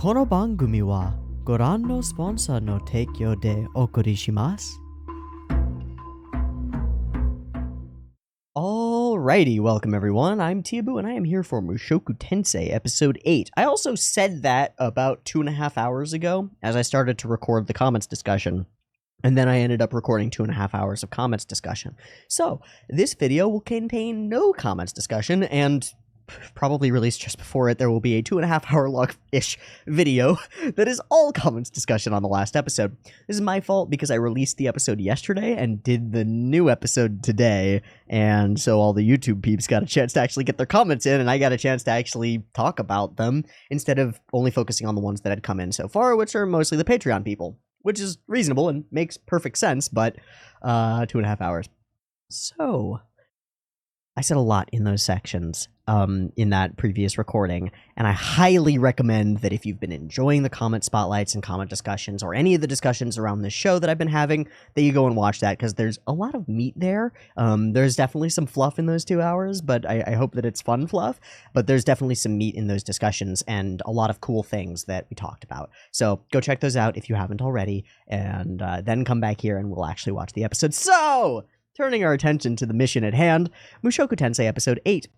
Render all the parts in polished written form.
この番組はご覧のスポンサーの提供でお送りします。Alrighty, welcome everyone. I'm Teeaboo and I am here for Mushoku Tensei episode 8. I also said that about 2.5 hours ago as I started to record the comments discussion. And then I ended up recording 2.5 hours of comments discussion. So, this video will contain no comments discussion, and probably released just before it, there will be a 2.5 hour long-ish video that is all comments discussion on the last episode. This is my fault because I released the episode yesterday and did the new episode today, and so all the YouTube peeps got a chance to actually get their comments in, and I got a chance to actually talk about them, instead of only focusing on the ones that had come in so far, which are mostly the Patreon people. Which is reasonable and makes perfect sense, but 2.5 hours. So, I said a lot in those sections in that previous recording, and I highly recommend that if you've been enjoying the comment spotlights and comment discussions, or any of the discussions around this show that I've been having, that you go and watch that, because there's a lot of meat there. There's definitely some fluff in those 2 hours, but I hope that it's fun fluff, but there's definitely some meat in those discussions, and a lot of cool things that we talked about. So go check those out if you haven't already, and then come back here and we'll actually watch the episode. So, turning our attention to the mission at hand, Mushoku Tensei episode 8.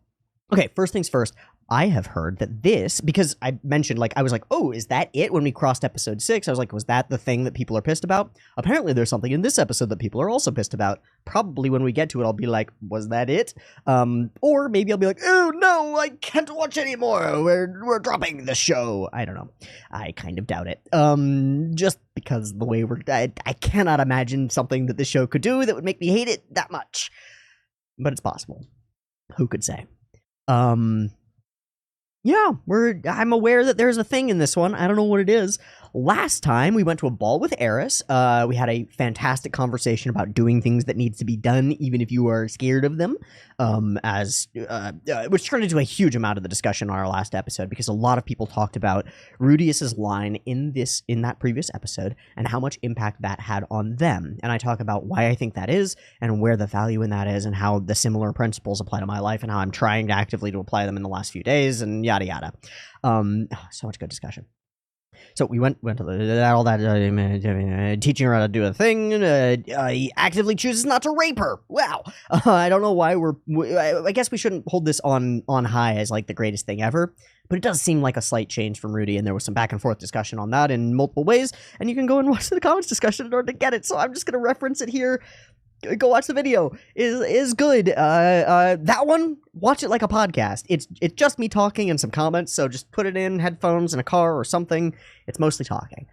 Okay, first things first, I have heard that this, because I mentioned, I was like, oh, is that it? When we crossed episode 6, I was like, was that the thing that people are pissed about? Apparently there's something in this episode that people are also pissed about. Probably when we get to it, I'll be like, was that it? Or maybe I'll be like, oh no, I can't watch anymore. We're dropping the show. I don't know. I kind of doubt it. Just because the way I cannot imagine something that the show could do that would make me hate it that much. But it's possible. Who could say? Yeah, I'm aware that there's a thing in this one. I don't know what it is. Last time, we went to a ball with Eris. We had a fantastic conversation about doing things that needs to be done, even if you are scared of them, which turned into a huge amount of the discussion on our last episode, because a lot of people talked about Rudius's line in that previous episode, and how much impact that had on them. And I talk about why I think that is, and where the value in that is, and how the similar principles apply to my life, and how I'm trying actively to apply them in the last few days, and yada yada. So much good discussion. So we went to all that teaching her how to do a thing. He actively chooses not to rape her. Wow. I don't know why I guess we shouldn't hold this on high as like the greatest thing ever, but it does seem like a slight change from Rudy, and there was some back and forth discussion on that in multiple ways, and you can go and watch the comments discussion in order to get it. So I'm just going to reference it here. Go watch the video. Is good. That one, watch it like a podcast. It's just me talking and some comments, so just put it in headphones in a car or something. It's mostly talking.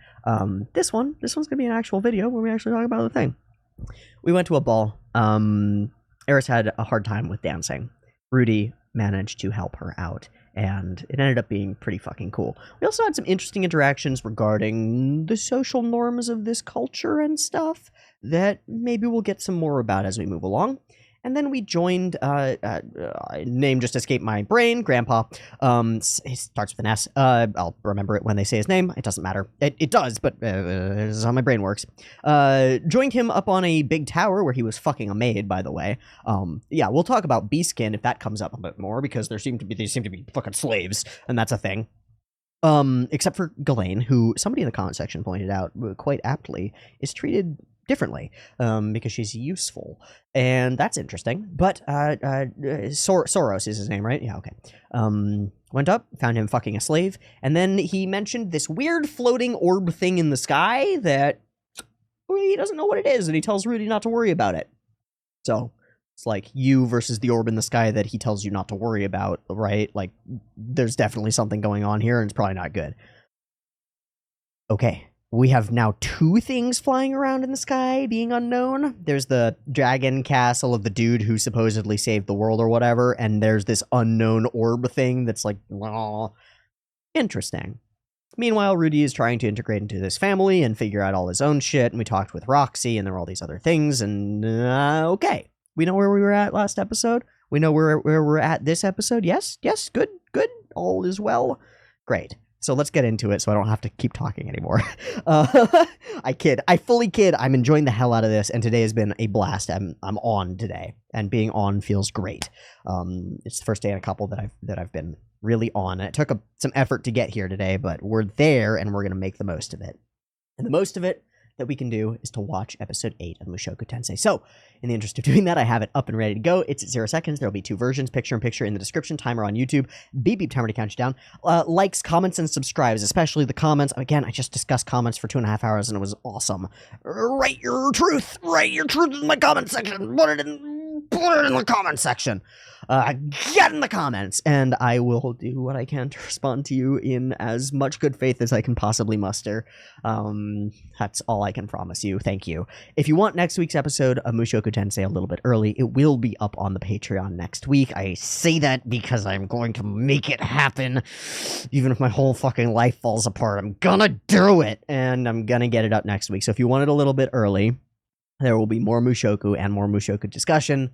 This one's gonna be an actual video where we actually talk about the thing. We went to a ball. Eris had a hard time with dancing. Rudy managed to help her out, and it ended up being pretty fucking cool. We also had some interesting interactions regarding the social norms of this culture and stuff that maybe we'll get some more about as we move along. And then we joined, name just escaped my brain, Grandpa. He starts with an S. I'll remember it when they say his name. It doesn't matter. It does, but this is how my brain works. Joined him up on a big tower where he was fucking a maid, by the way. Yeah, we'll talk about Beaskin if that comes up a bit more, because they seem to be fucking slaves, and that's a thing. Except for Ghislaine, who somebody in the comment section pointed out quite aptly is treated differently, because she's useful, and that's interesting. But Soros is his name, right? Yeah, okay. Went up, found him fucking a slave, and then he mentioned this weird floating orb thing in the sky that he doesn't know what it is, and he tells Rudy not to worry about it. So it's like you versus the orb in the sky that he tells you not to worry about, right? Like, there's definitely something going on here, and it's probably not good. Okay. We have now 2 things flying around in the sky, being unknown. There's the dragon castle of the dude who supposedly saved the world or whatever, and there's this unknown orb thing that's like, oh, interesting. Meanwhile, Rudy is trying to integrate into this family and figure out all his own shit, and we talked with Roxy, and there were all these other things, and okay. We know where we were at last episode. We know where we're at this episode. Yes, good. All is well. Great. So let's get into it so I don't have to keep talking anymore. I kid. I fully kid. I'm enjoying the hell out of this, and today has been a blast. I'm on today, and being on feels great. It's the first day in a couple that I've been really on. And it took some effort to get here today, but we're there, and we're going to make the most of it. And the most of it that we can do is to watch episode 8 of Mushoku Tensei. So, in the interest of doing that, I have it up and ready to go. It's at 0 seconds. There'll be 2 versions, picture-in-picture in the description, timer on YouTube, beep timer to count you down. Likes, comments, and subscribes, especially the comments. Again, I just discussed comments for 2.5 hours, and it was awesome. Write your truth in my comment section. Put it in the comment section. Get in the comments, and I will do what I can to respond to you in as much good faith as I can possibly muster. That's all I can promise you. Thank you. If you want next week's episode of Mushoku Tensei a little bit early, it will be up on the Patreon next week. I say that because I'm going to make it happen. Even if my whole fucking life falls apart, I'm gonna do it, and I'm gonna get it up next week. So if you want it a little bit early, there will be more Mushoku and more Mushoku discussion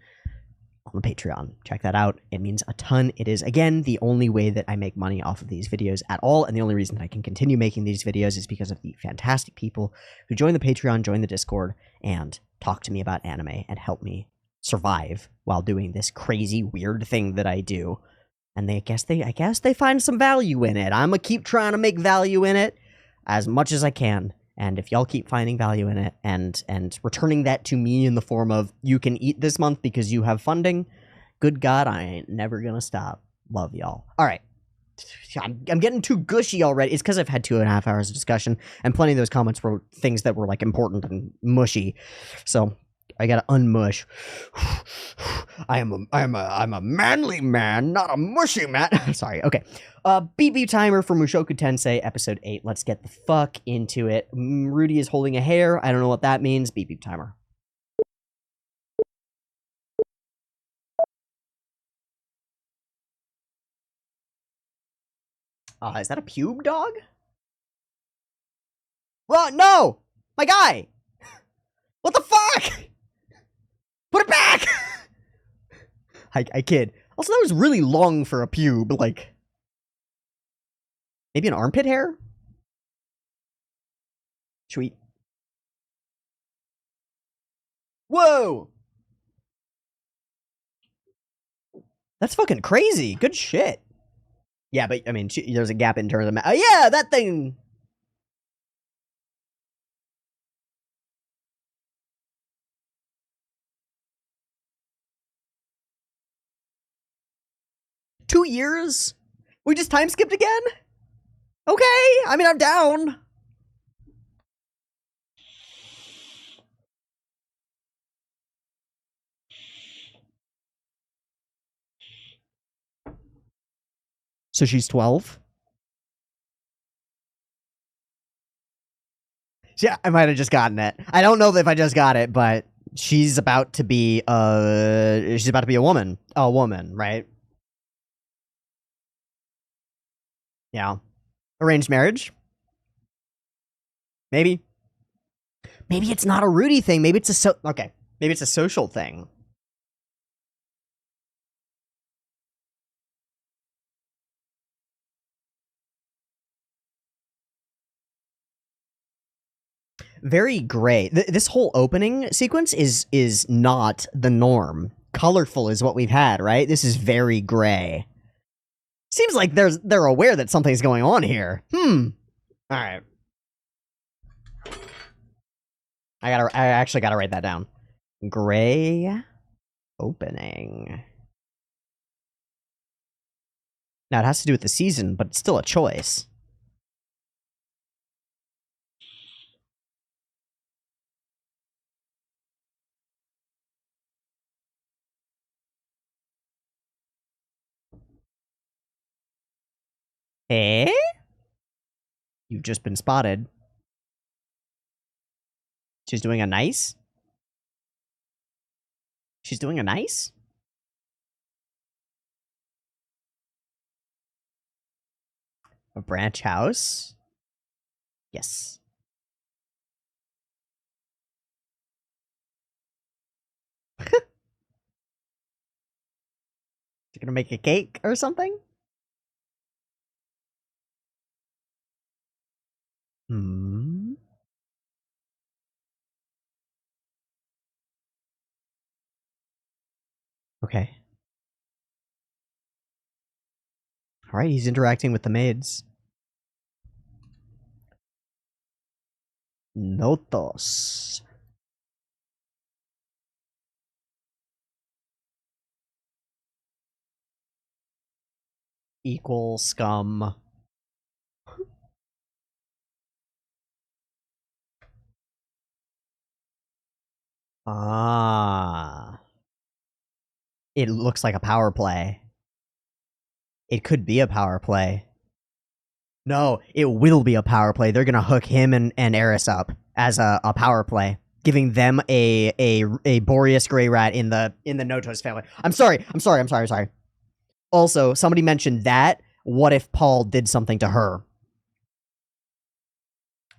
on the Patreon. Check that out. It means a ton. It is, again, the only way that I make money off of these videos at all, and the only reason that I can continue making these videos is because of the fantastic people who join the Patreon, join the Discord, and talk to me about anime and help me survive while doing this crazy, weird thing that I do. And I guess they find some value in it. I'm gonna keep trying to make value in it as much as I can. And if y'all keep finding value in it and returning that to me in the form of you can eat this month because you have funding, good God, I ain't never gonna stop. Love y'all. All right. I'm getting too gushy already. It's because I've had 2.5 hours of discussion, and plenty of those comments were things that were like important and mushy. So I gotta unmush. I'm a manly man, not a mushy man. Sorry. Okay. BB timer for Mushoku Tensei episode 8. Let's get the fuck into it. Rudy is holding a hair. I don't know what that means. BB timer. Is that a pube dog? Well, no! My guy! What the fuck? Put it back! I kid. Also, that was really long for a pube, like... Maybe an armpit hair? Sweet. Whoa! That's fucking crazy. Good shit. Yeah, but, I mean, there's a gap in terms of... yeah, that thing... Two years? We just time skipped again? Okay, I mean, I'm down. So she's 12? Yeah, I might have just gotten it. I don't know if I just got it, but she's about to be a woman. A woman, right? Yeah. Arranged marriage? Maybe. Maybe it's not a Rudy thing. Maybe it's okay. Maybe it's a social thing. Very gray. This whole opening sequence is not the norm. Colorful is what we've had, right? This is very gray. Seems like they're aware that something's going on here. All right. I actually gotta write that down. Gray opening. Now it has to do with the season, but it's still a choice. Eh? You've just been spotted. She's doing a nice? She's doing a nice? A branch house? Yes. You're gonna make a cake or something? Hmm. Okay. All right, he's interacting with the maids. Notos. Equal scum. Ah. It looks like a power play. It could be a power play. No, it will be a power play. They're gonna hook him and Eris up as a power play, giving them a Boreas Grey Rat in the Notos family. I'm sorry. Also, somebody mentioned that. What if Paul did something to her?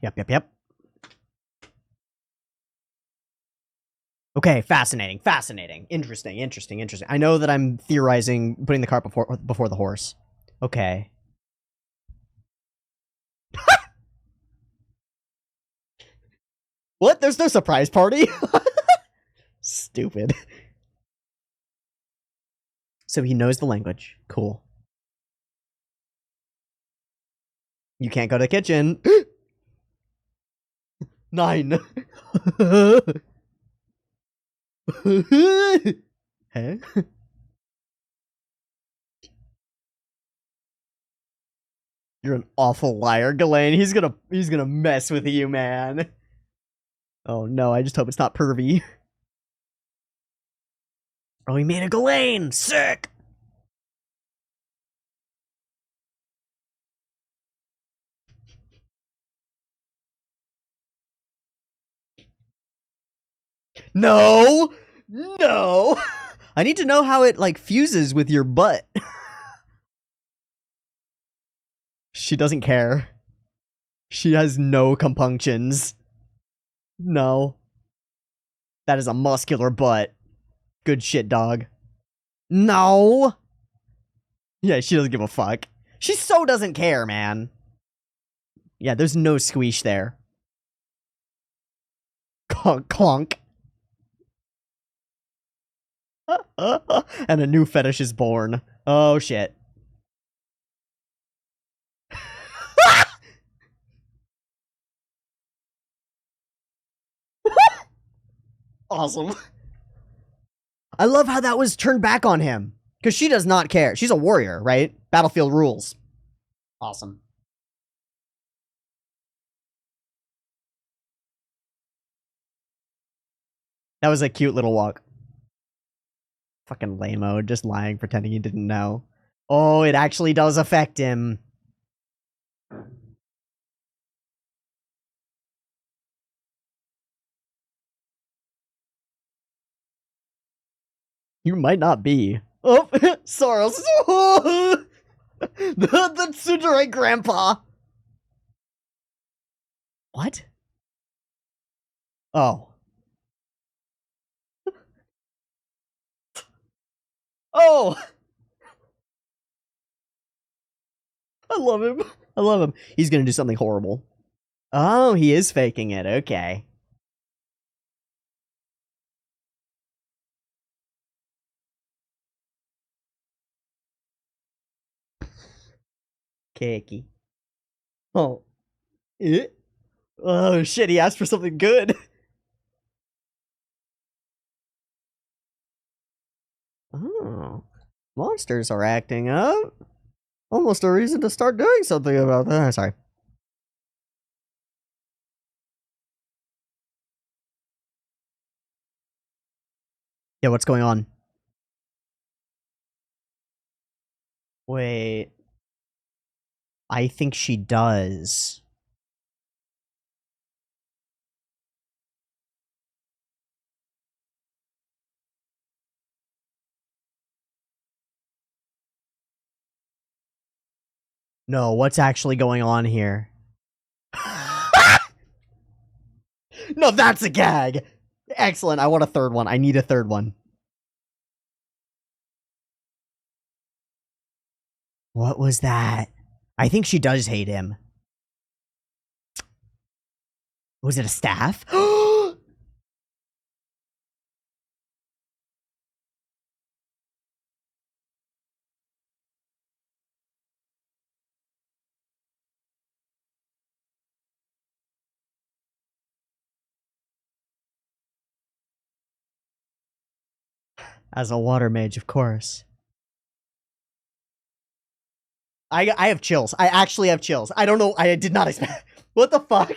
Yep. Okay, fascinating. Interesting. I know that I'm theorizing, putting the cart before the horse. Okay. What? There's no surprise party? Stupid. So he knows the language. Cool. You can't go to the kitchen. 9. Huh? You're an awful liar, Ghislaine. He's gonna mess with you, man. Oh no, I just hope it's not pervy. Oh, he made a Ghislaine! Sick! No! No! I need to know how it, like, fuses with your butt. She doesn't care. She has no compunctions. No. That is a muscular butt. Good shit, dog. No! Yeah, she doesn't give a fuck. She so doesn't care, man. Yeah, there's no squeesh there. Clonk. And a new fetish is born. Oh, shit. Awesome. I love how that was turned back on him. Because she does not care. She's a warrior, right? Battlefield rules. Awesome. That was a cute little walk. Fucking lame-o, just lying, pretending he didn't know. Oh, it actually does affect him. You might not be. Oh, Soros. the Tsundere grandpa. What? Oh. Oh! I love him. I love him. He's gonna do something horrible. Oh, he is faking it. Okay. Cakey. Oh. Eh? Oh, shit. He asked for something good. Oh. Monsters are acting up. Almost a reason to start doing something about that. Sorry. Yeah, what's going on? Wait. I think she does. No, what's actually going on here? No, that's a gag. Excellent. I want a third one. I need a third one. What was that? I think she does hate him. Was it a staff? As a water mage, of course. I have chills. I actually have chills. I don't know. I did not expect. What the fuck?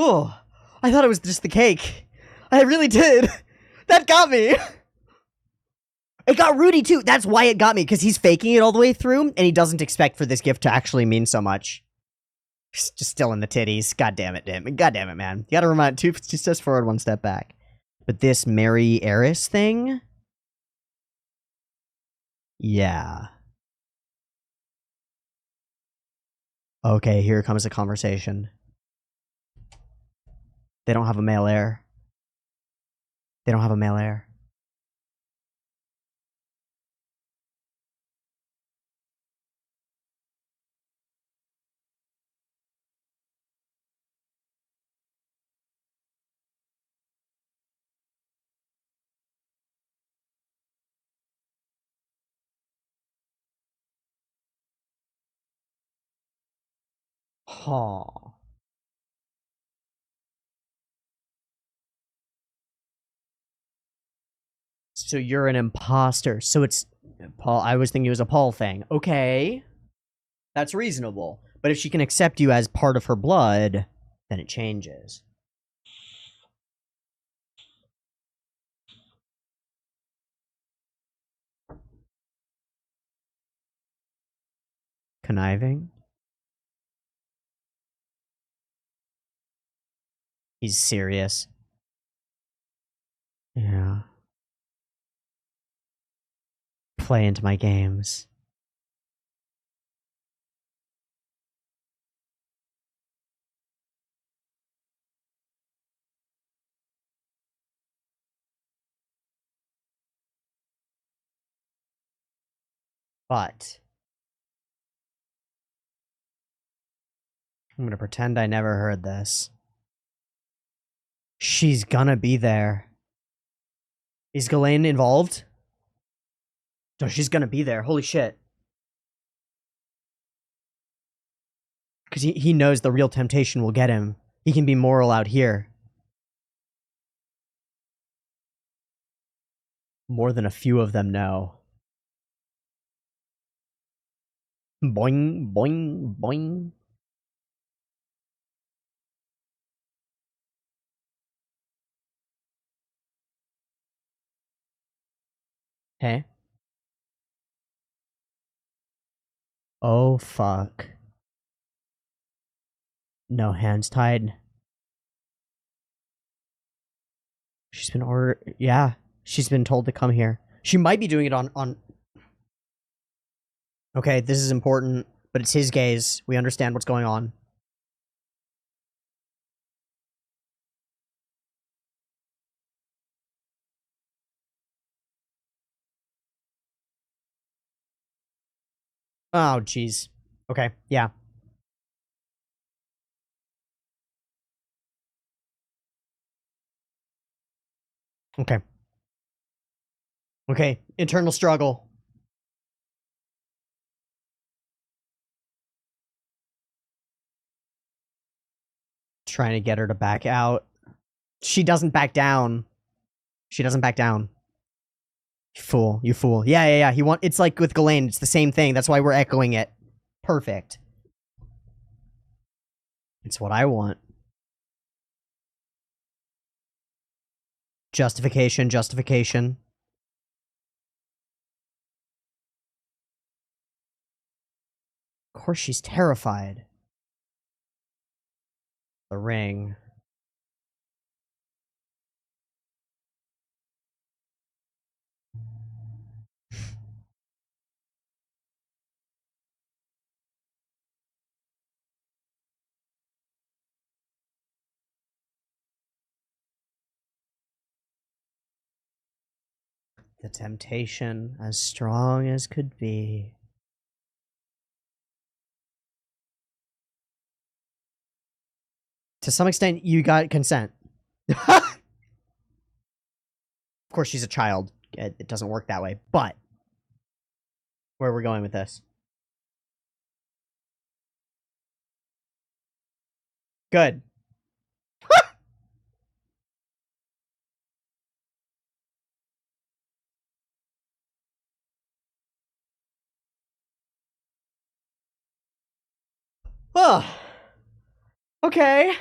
Oh, I thought it was just the cake. I really did. That got me. It got Rudy too. That's why it got me, because he's faking it all the way through, and he doesn't expect for this gift to actually mean so much. Just still in the titties. God damn it, damn. God damn it, man. You gotta remind two steps forward, one step back. But this Mary Eris thing? Yeah. Okay, here comes a conversation. They don't have a male heir. They don't have a male heir. Huh. So you're an imposter. So it's Paul. I was thinking it was a Paul thing. Okay. That's reasonable. But if she can accept you as part of her blood, then it changes. Conniving? He's serious. Yeah. Play into my games. But I'm gonna pretend I never heard this. She's gonna be there. Is Ghislaine involved? No, she's gonna be there. Holy shit. Because he knows the real temptation will get him. He can be moral out here. More than a few of them know. Boing, boing, boing. Hey? Oh, fuck. No hands tied. She's been ordered. Yeah. She's been told to come here. She might be doing it on... Okay, this is important, but it's his gaze. We understand what's going on. Oh, jeez. Okay, yeah. Okay. Okay, internal struggle. Trying to get her to back out. She doesn't back down. She doesn't back down. You fool. You fool. Yeah, yeah, yeah. It's like with Ghislaine. It's the same thing. That's why we're echoing it. Perfect. It's what I want. Justification, justification. Of course she's terrified. The ring. The temptation, as strong as could be. To some extent, you got consent. Of course, she's a child. It doesn't work that way, but where are we going with this? Good. Oh. Okay.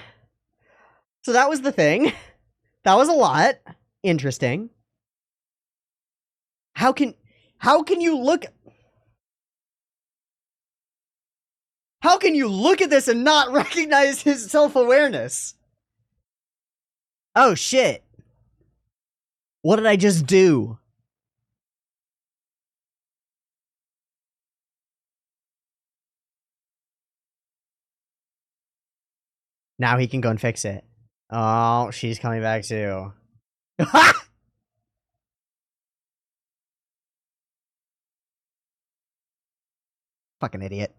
So that was the thing. That was a lot. Interesting. How can you look at this and not recognize his self-awareness? Oh shit. What did I just do? Now he can go and fix it. Oh, she's coming back too. Fucking idiot.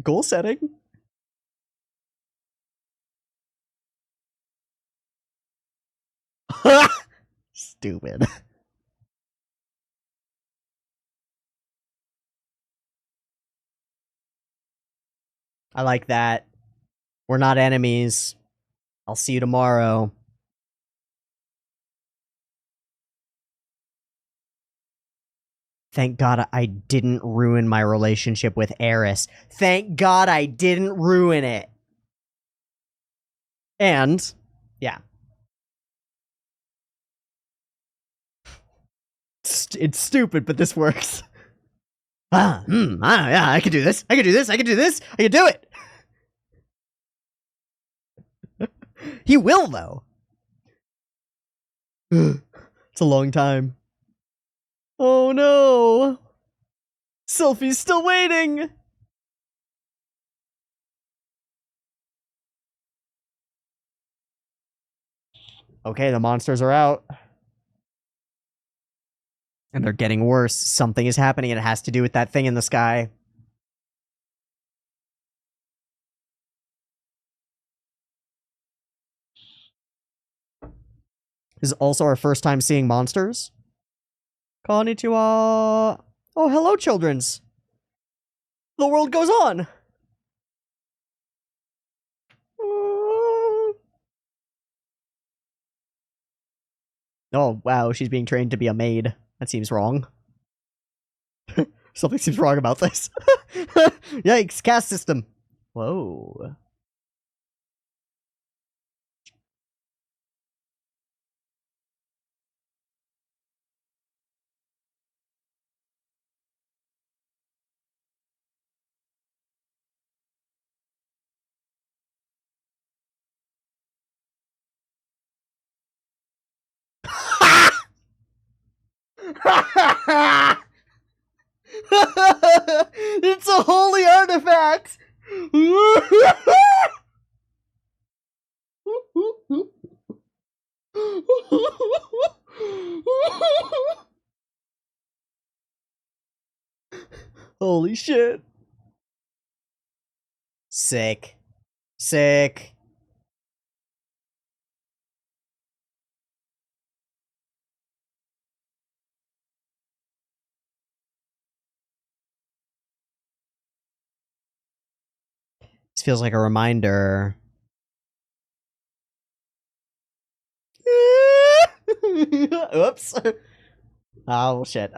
Goal setting. Stupid. I like that. We're not enemies. I'll see you tomorrow. Thank God I didn't ruin my relationship with Eris. Thank God I didn't ruin it. And, yeah. It's stupid, but this works. Yeah, I can do this. I can do this. I can do this. I can do it. He will, though. It's a long time. Oh no. Sylphie's still waiting. Okay, the monsters are out. And they're getting worse. Something is happening, and it has to do with that thing in the sky. This is also our first time seeing monsters. Konnichiwa. Oh, hello, childrens. The world goes on. Oh, wow, she's being trained to be a maid. That seems wrong. Something seems wrong about this. Yikes, caste system. Whoa. It's a holy artifact. Holy shit. Sick. Sick. This feels like a reminder. Oops. Oh shit.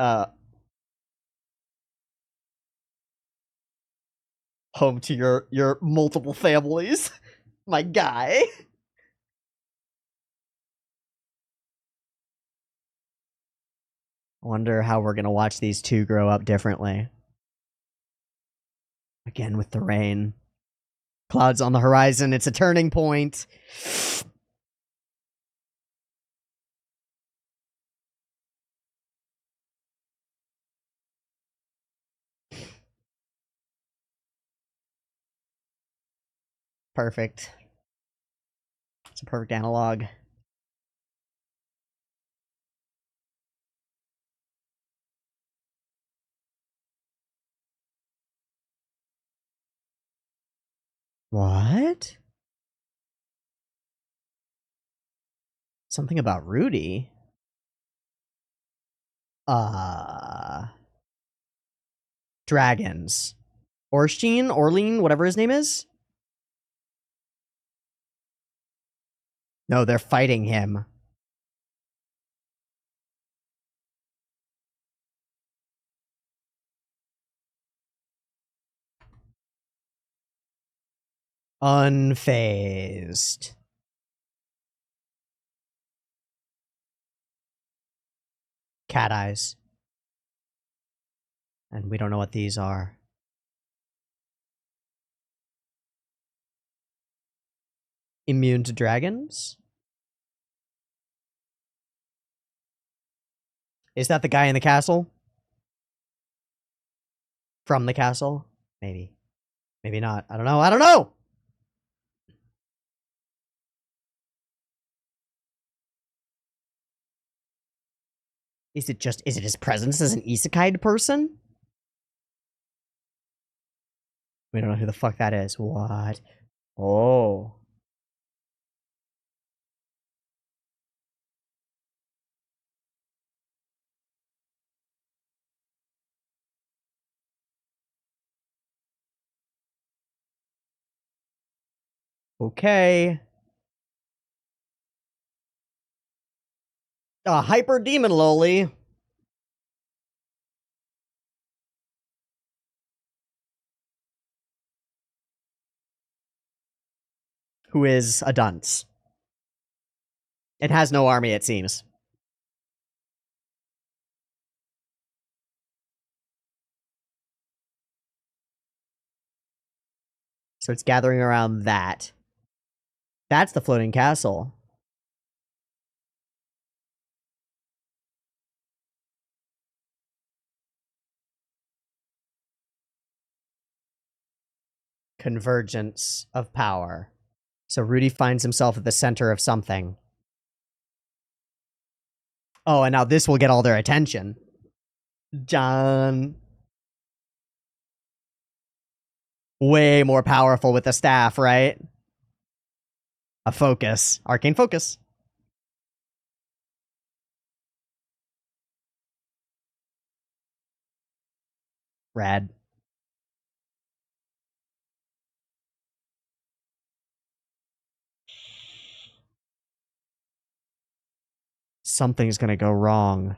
Home to your multiple families. My guy. Wonder how we're gonna watch these two grow up differently. Again with the rain. Clouds on the horizon, it's a turning point. Perfect. It's a perfect analog. What? Something about Rudy? Dragons. Orlean, whatever his name is? No, they're fighting him. Unfazed. Cat eyes. And we don't know what these are. Immune to dragons? Is that the guy in the castle? From the castle? Maybe. Maybe not. I don't know. I don't know! Is it his presence as an isekai person? We don't know who the fuck that is. What? Oh. Okay. A hyper demon loli. Who is a dunce. It has no army, it seems. So it's gathering around that. That's the floating castle. Convergence of power. So Rudy finds himself at the center of something. Oh, and now this will get all their attention. John. Way more powerful with the staff, right? A focus. Arcane focus. Rad. Something's gonna go wrong.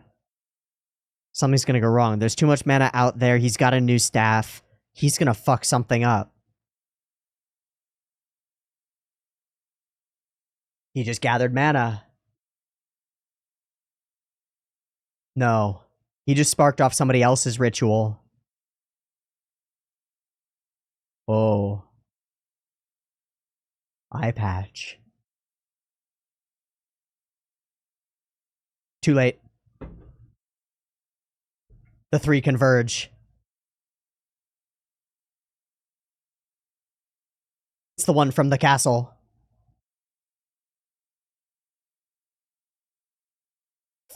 Something's gonna go wrong. There's too much mana out there. He's got a new staff. He's gonna fuck something up. He just gathered mana. No. He just sparked off somebody else's ritual. Oh. Eye patch. Too late. The three converge. It's the one from the castle.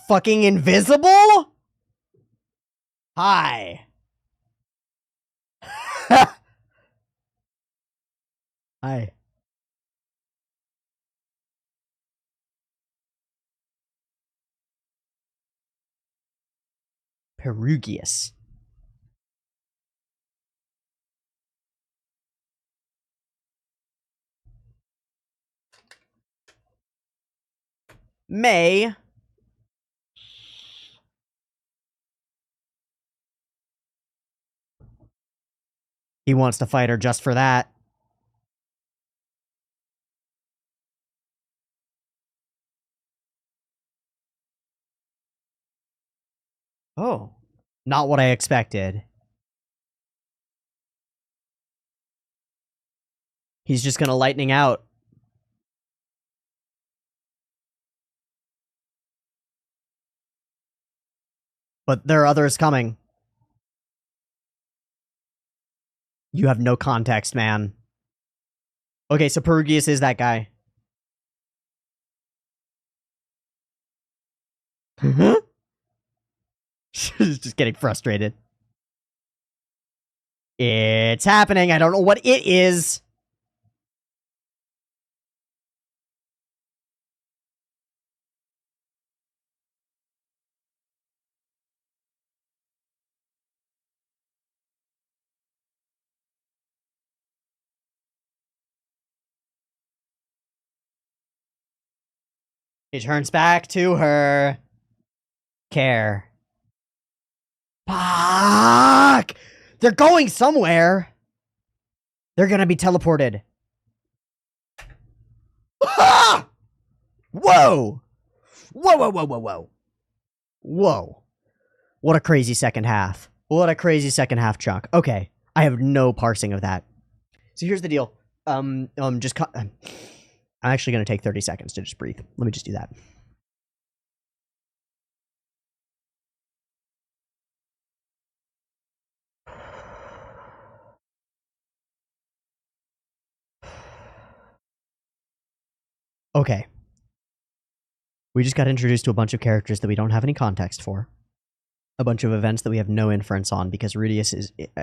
Fucking invisible? Hi. Hi. Perugius. May. He wants to fight her just for that. Oh. Not what I expected. He's just gonna lightning out. But there are others coming. You have no context, man. Okay, so Perugius is that guy. She's just getting frustrated. It's happening. I don't know what it is. He turns back to her. Care. Fuck! They're going somewhere. They're gonna be teleported. Ah! Whoa! Whoa, whoa, whoa, whoa, whoa. Whoa. What a crazy second half. What a crazy second half chunk. Okay. I have no parsing of that. So here's the deal. I'm actually gonna take 30 seconds to just breathe. Let me just do that. Okay. We just got introduced to a bunch of characters that we don't have any context for. A bunch of events that we have no inference on because Rudius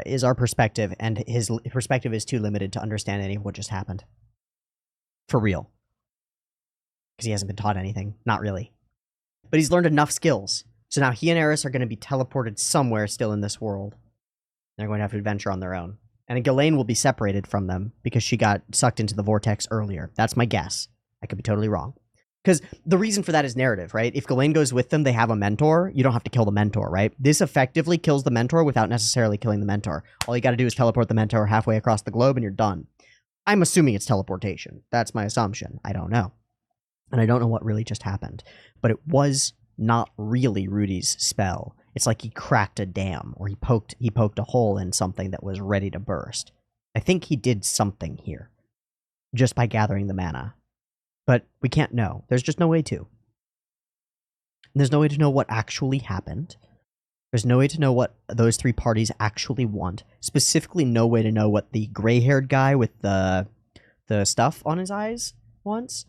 is our perspective, and his perspective is too limited to understand any of what just happened. For real. Because he hasn't been taught anything. Not really. But he's learned enough skills. So now he and Eris are going to be teleported somewhere still in this world. They're going to have to adventure on their own. And Ghislaine will be separated from them because she got sucked into the vortex earlier. That's my guess. I could be totally wrong. Because the reason for that is narrative, right? If Ghislaine goes with them, they have a mentor. You don't have to kill the mentor, right? This effectively kills the mentor without necessarily killing the mentor. All you got to do is teleport the mentor halfway across the globe and you're done. I'm assuming it's teleportation. That's my assumption. I don't know. And I don't know what really just happened. But it was not really Rudy's spell. It's like he cracked a dam, or he poked a hole in something that was ready to burst. I think he did something here. Just by gathering the mana. But we can't know. There's just no way to. There's no way to know what actually happened. There's no way to know what those three parties actually want. Specifically, no way to know what the gray-haired guy with the stuff on his eyes wants.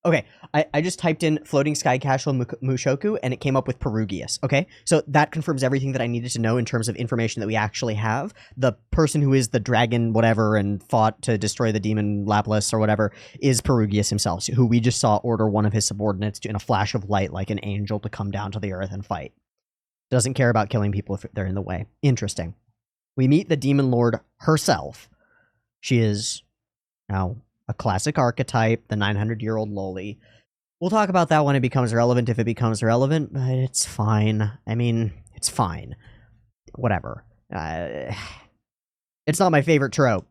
Okay, I just typed in floating sky castle Mushoku, and it came up with Perugius, okay? So that confirms everything that I needed to know in terms of information that we actually have. The person who is the dragon whatever and fought to destroy the demon Laplace or whatever is Perugius himself, who we just saw order one of his subordinates to, in a flash of light like an angel, to come down to the earth and fight. Doesn't care about killing people if they're in the way. Interesting. We meet the demon lord herself. She is now a classic archetype, the 900-year-old loli. We'll talk about that when it becomes relevant, if it becomes relevant, but it's fine. I mean, it's fine. Whatever. It's not my favorite trope.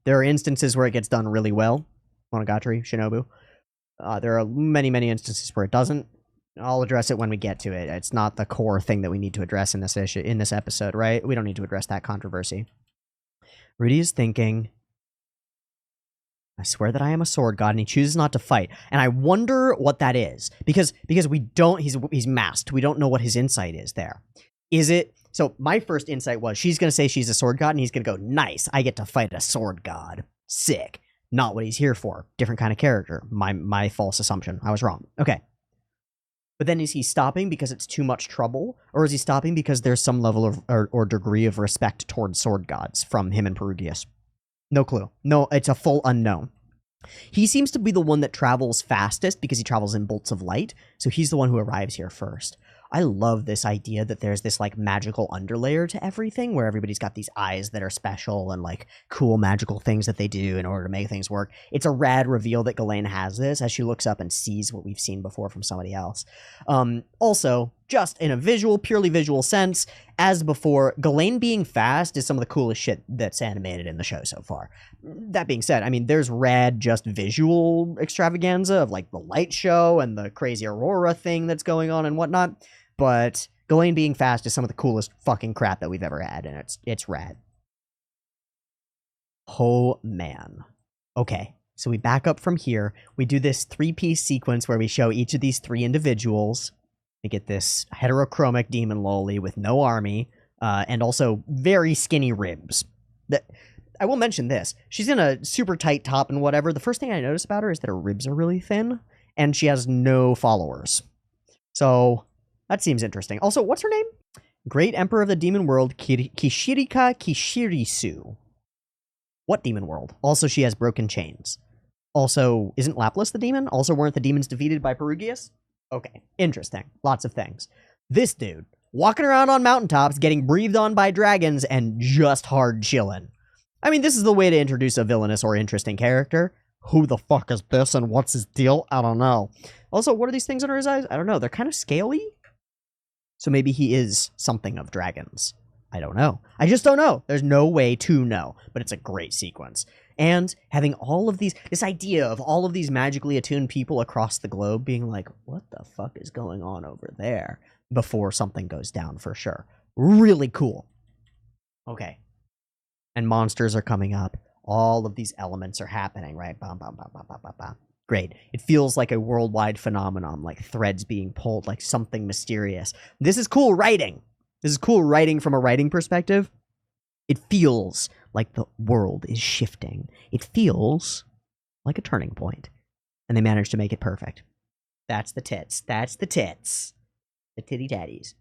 There are instances where it gets done really well. Monogatari, Shinobu. There are many, many instances where it doesn't. I'll address it when we get to it. It's not the core thing that we need to address in this issue, in this episode, right? We don't need to address that controversy. Rudy is thinking, I swear that I am a sword god, and he chooses not to fight. And I wonder what that is. Because we don't, he's masked. We don't know what his insight is there. Is it, so my first insight was, she's going to say she's a sword god, and he's going to go, nice, I get to fight a sword god. Sick. Not what he's here for. Different kind of character. My false assumption. I was wrong. Okay. But then is he stopping because it's too much trouble? Or is he stopping because there's some level of, or degree of respect towards sword gods from him and Perugius? No clue. No, it's a full unknown. He seems to be the one that travels fastest because he travels in bolts of light, so he's the one who arrives here first. I love this idea that there's this, like, magical underlayer to everything, where everybody's got these eyes that are special and, like, cool magical things that they do in order to make things work. It's a rad reveal that Ghislaine has this as she looks up and sees what we've seen before from somebody else. Also, just in a purely visual sense, as before, Ghislaine being fast is some of the coolest shit that's animated in the show so far. That being said, I mean, there's rad just visual extravaganza of, like, the light show and the crazy aurora thing that's going on and whatnot. But Ghislaine being fast is some of the coolest fucking crap that we've ever had, and it's rad. Oh, man. Okay, so we back up from here. We do this three-piece sequence where we show each of these three individuals. We get this heterochromic demon loli with no army, and also very skinny ribs. I will mention this. She's in a super tight top and whatever. The first thing I notice about her is that her ribs are really thin, and she has no followers. So that seems interesting. Also, what's her name? Great Emperor of the Demon World, Kishirika Kishirisu. What demon world? Also, she has broken chains. Also, isn't Laplas the demon? Also, weren't the demons defeated by Perugius? Okay, interesting. Lots of things. This dude, walking around on mountaintops, getting breathed on by dragons, and just hard chillin'. I mean, this is the way to introduce a villainous or interesting character. Who the fuck is this and what's his deal? I don't know. Also, what are these things under his eyes? I don't know. They're kind of scaly. So maybe he is something of dragons. I don't know. I just don't know. There's no way to know, but it's a great sequence. And having all of these, this idea of all of these magically attuned people across the globe being like, what the fuck is going on over there? Before something goes down for sure. Really cool. Okay. And monsters are coming up. All of these elements are happening, right? Bam, bam, bam, bam, bam, bam, bam. Great. It feels like a worldwide phenomenon, like threads being pulled, like something mysterious. This is cool writing. This is cool writing from a writing perspective. It feels like the world is shifting. It feels like a turning point. And they managed to make it perfect. That's the tits. That's the tits. The titty tatties.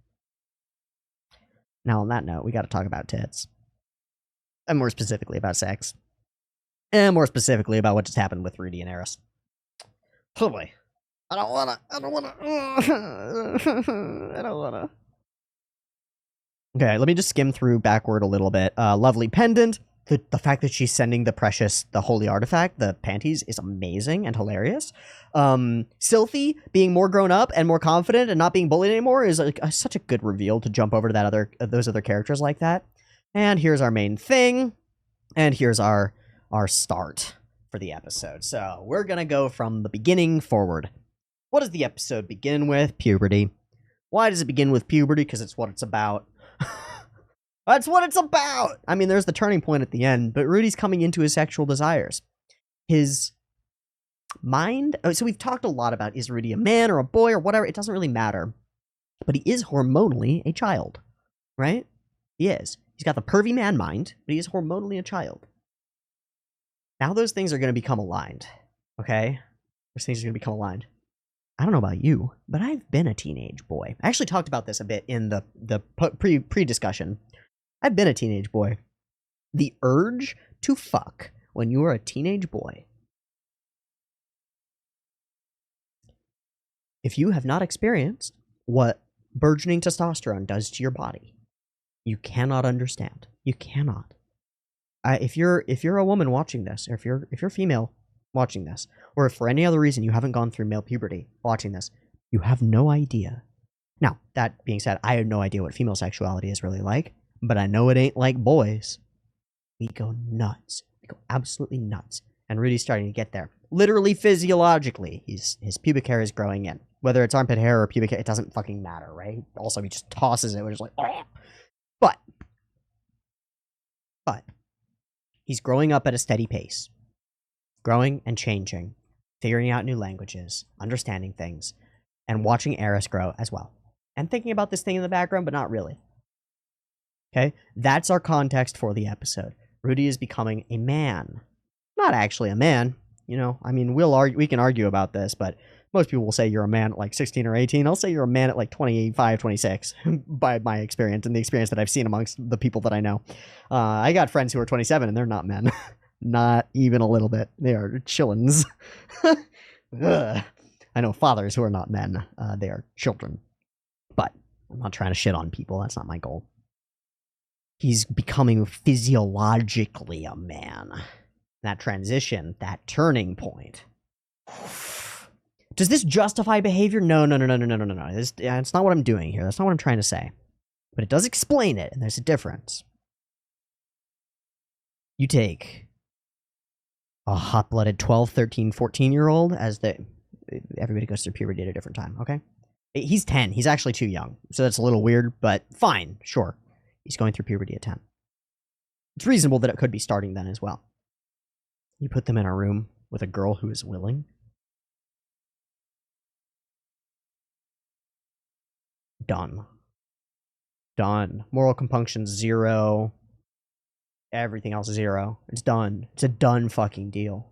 Now, on that note, we got to talk about tits. And more specifically about sex. And more specifically about what just happened with Rudy and Eris. Oh boy. I don't wanna. Okay, let me just skim through backward a little bit. Lovely pendant. The fact that she's sending the holy artifact, the panties, is amazing and hilarious. Sylphie being more grown up and more confident and not being bullied anymore is like such a good reveal to jump over to those other characters like that. And here's our main thing. And here's our start for the episode. So we're gonna go from the beginning forward. What does the episode begin with? Puberty. Why does it begin with puberty? Because it's what it's about. That's what it's about! I mean, there's the turning point at the end, but Rudy's coming into his sexual desires. His mind... So we've talked a lot about, is Rudy a man or a boy or whatever? It doesn't really matter. But he is hormonally a child, right? He is. He's got the pervy man mind, but he is hormonally a child. Now those things are going to become aligned, okay? Those things are going to become aligned. I don't know about you, but I've been a teenage boy. I actually talked about this a bit in the pre-discussion. I've been a teenage boy. The urge to fuck when you are a teenage boy. If you have not experienced what burgeoning testosterone does to your body, you cannot understand. You cannot. If you're a woman watching this, or if you're female watching this, or if for any other reason you haven't gone through male puberty watching this, you have no idea. Now, that being said, I have no idea what female sexuality is really like, but I know it ain't like boys. We go nuts. We go absolutely nuts. And Rudy's starting to get there. Literally, physiologically, his pubic hair is growing in. Whether it's armpit hair or pubic hair, it doesn't fucking matter, right? Also, he just tosses it, which is like, oh. But he's growing up at a steady pace. Growing and changing. Figuring out new languages. Understanding things. And watching Eris grow as well. And thinking about this thing in the background, but not really. Okay? That's our context for the episode. Rudy is becoming a man. Not actually a man. You know, I mean, we can argue about this, but most people will say you're a man at like 16 or 18. I'll say you're a man at like 25, 26 by my experience and the experience that I've seen amongst the people that I know. I got friends who are 27 and they're not men. Not even a little bit. They are chillins. I know fathers who are not men. They are children. But I'm not trying to shit on people. That's not my goal. He's becoming physiologically a man. That transition, that turning point. Does this justify behavior? No. That's not what I'm doing here. That's not what I'm trying to say. But it does explain it, and there's a difference. You take a hot-blooded 12, 13, 14-year-old as everybody goes through puberty at a different time, okay? He's 10. He's actually too young, so that's a little weird, but fine, sure. He's going through puberty at 10. It's reasonable that it could be starting then as well. You put them in a room with a girl who is willing. Done. Moral compunction 0. Everything else 0. It's done. It's a done fucking deal.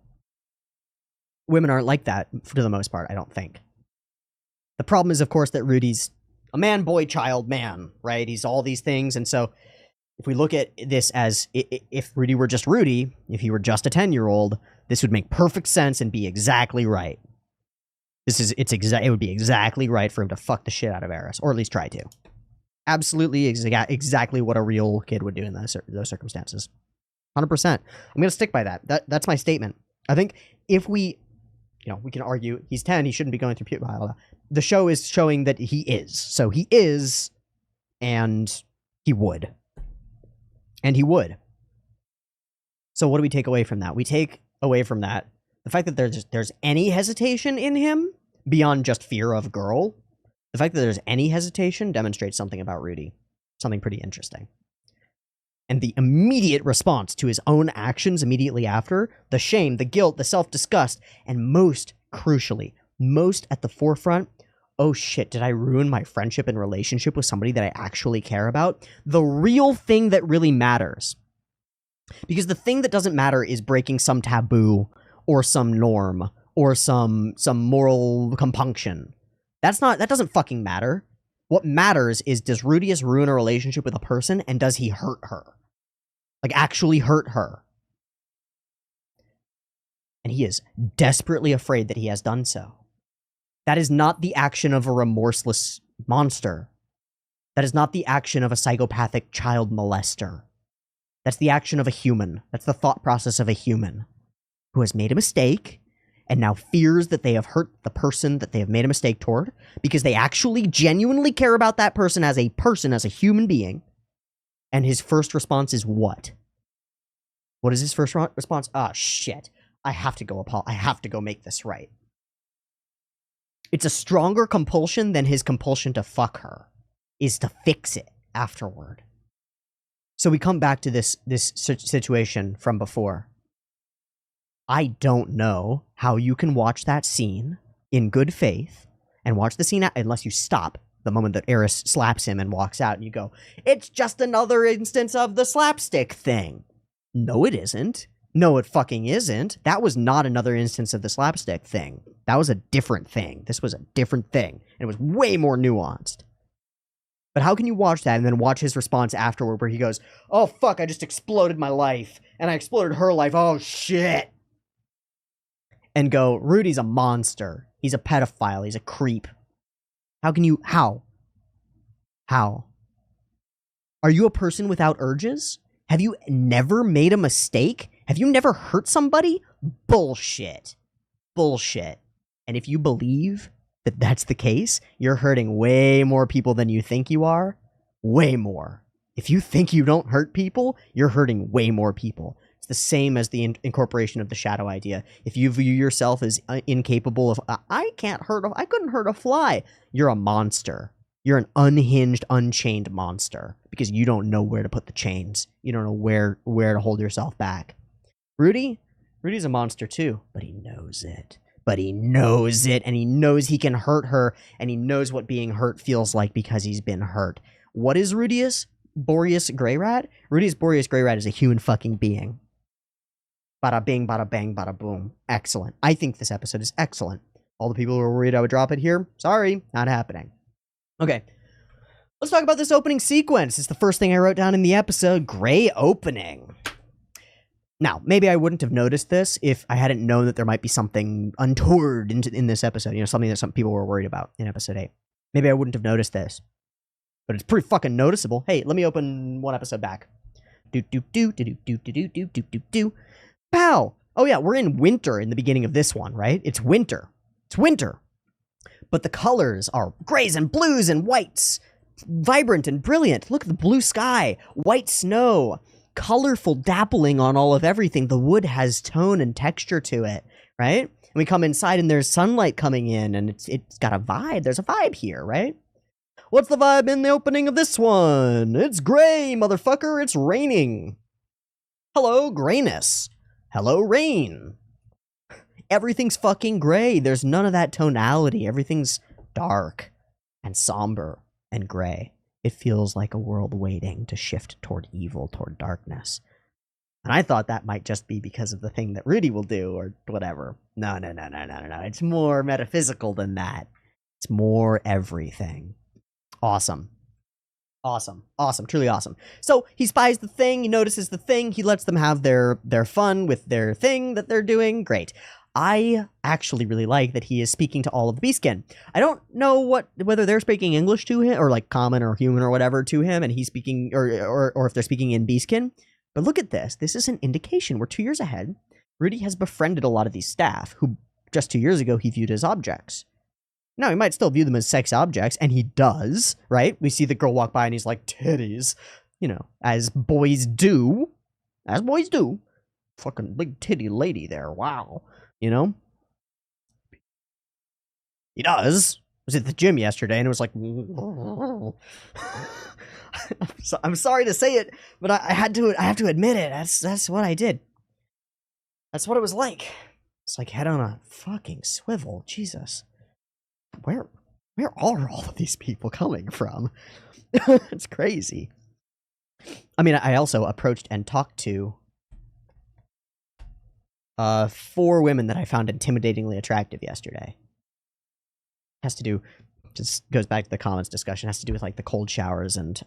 Women aren't like that for the most part, I don't think. The problem is, of course, that Rudy's a man, boy, child, man, right? He's all these things. And so if we look at this as if Rudy were just Rudy, if he were just a 10-year-old, this would make perfect sense and be exactly right. It would be exactly right for him to fuck the shit out of Eris, or at least try to. Absolutely exactly what a real kid would do in those circumstances. 100%. I'm going to stick by that. That's my statement. I think if we can argue he's 10, he shouldn't be going through puberty. The show is showing that he is. So he is, and he would. And he would. So what do we take away from that? We take away from that the fact that there's any hesitation in him beyond just fear of girl. The fact that there's any hesitation demonstrates something about Rudy. Something pretty interesting. And the immediate response to his own actions immediately after, the shame, the guilt, the self-disgust, and most crucially, most at the forefront, oh shit, did I ruin my friendship and relationship with somebody that I actually care about? The real thing that really matters. Because the thing that doesn't matter is breaking some taboo or some norm or some moral compunction. That doesn't fucking matter. What matters is, does Rudius ruin a relationship with a person, and does he hurt her? Like, actually hurt her. And he is desperately afraid that he has done so. That is not the action of a remorseless monster. That is not the action of a psychopathic child molester. That's the action of a human. That's the thought process of a human who has made a mistake and now fears that they have hurt the person that they have made a mistake toward because they actually genuinely care about that person, as a human being. And his first response is what? What is his first response? Ah, shit. I have to go make this right. It's a stronger compulsion than his compulsion to fuck her, is to fix it afterward. So we come back to this situation from before. I don't know how you can watch that scene in good faith and watch the scene unless you stop the moment that Eris slaps him and walks out and you go, it's just another instance of the slapstick thing. No, it isn't. No, it fucking isn't. That was not another instance of the slapstick thing. That was a different thing. This was a different thing. And it was way more nuanced. But how can you watch that and then watch his response afterward where he goes, oh, fuck, I just exploded my life. And I exploded her life. Oh, shit. And go, Rudy's a monster. He's a pedophile. He's a creep. How can you... How? Are you a person without urges? Have you never made a mistake? Have you never hurt somebody? Bullshit. And if you believe that that's the case, you're hurting way more people than you think you are. Way more. If you think you don't hurt people, you're hurting way more people. It's the same as the incorporation of the shadow idea. If you view yourself as incapable of, I couldn't hurt a fly, you're a monster. You're an unhinged, unchained monster because you don't know where to put the chains. You don't know where to hold yourself back. Rudy's a monster too, but he knows it. And he knows he can hurt her, and he knows what being hurt feels like because he's been hurt. What is Rudius? Boreas Greyrat? Rudius Boreas Greyrat is a human fucking being. Bada bing, bada bang, bada boom. Excellent. I think this episode is excellent. All the people who were worried I would drop it here, sorry, not happening. Okay, let's talk about this opening sequence. It's the first thing I wrote down in the episode. Great opening. Now, maybe I wouldn't have noticed this if I hadn't known that there might be something untoward in this episode. You know, something that some people were worried about in episode 8. Maybe I wouldn't have noticed this. But it's pretty fucking noticeable. Hey, let me open one episode back. Do. Pow! Oh yeah, we're in winter in the beginning of this one, right? It's winter. But the colors are grays and blues and whites. Vibrant and brilliant. Look at the blue sky. White snow. Colorful dappling on all of everything. The wood has tone and texture to it, right? And we come inside and there's sunlight coming in and it's got a vibe. There's a vibe here, right? What's the vibe in the opening of this one? It's gray, motherfucker. It's raining. Hello, grayness. Hello, rain. Everything's fucking gray. There's none of that tonality. Everything's dark and somber and gray. It feels like a world waiting to shift toward evil, toward darkness. And I thought that might just be because of the thing that Rudy will do or whatever. No. It's more metaphysical than that. It's more everything. Awesome. Awesome. Awesome. Truly awesome. So he spies the thing, he notices the thing, he lets them have their fun with their thing that they're doing. Great. I actually really like that he is speaking to all of the Beastkin. I don't know whether they're speaking English to him, or like common or human or whatever to him, and he's speaking, or if they're speaking in Beastkin. But look at this. This is an indication. We're 2 years ahead. Rudy has befriended a lot of these staff who just 2 years ago he viewed as objects. Now, he might still view them as sex objects, and he does, right? We see the girl walk by and he's like, titties. You know, as boys do. As boys do. Fucking big titty lady there. Wow. You know? He does. I was at the gym yesterday and it was like, I'm sorry to say it, but I have to admit it. That's what I did. That's what it was like. It's like head on a fucking swivel. Jesus. Where are all of these people coming from? It's crazy. I mean, I also approached and talked to 4 women that I found intimidatingly attractive yesterday. Has to do, just goes back to the comments discussion, has to do with like the cold showers and